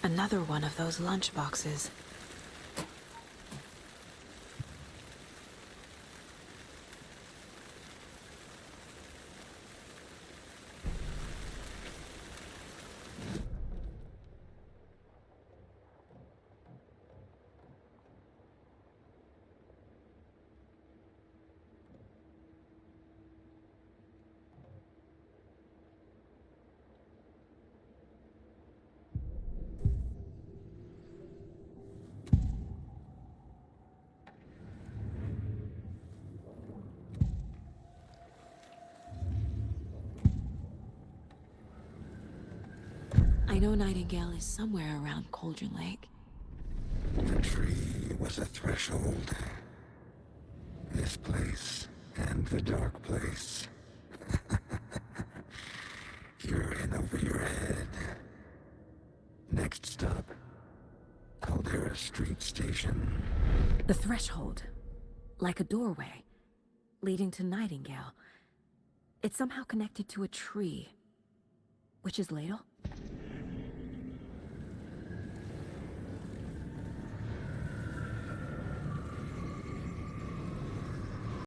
Speaker 8: Another one of those lunch boxes. I know Nightingale is somewhere around Cauldron Lake.
Speaker 12: The tree was a threshold. This place and the dark place. You're in over your head. Next stop, Caldera Street Station.
Speaker 2: The threshold. Like a doorway. Leading to Nightingale. It's somehow connected to a tree. Which is Ladle?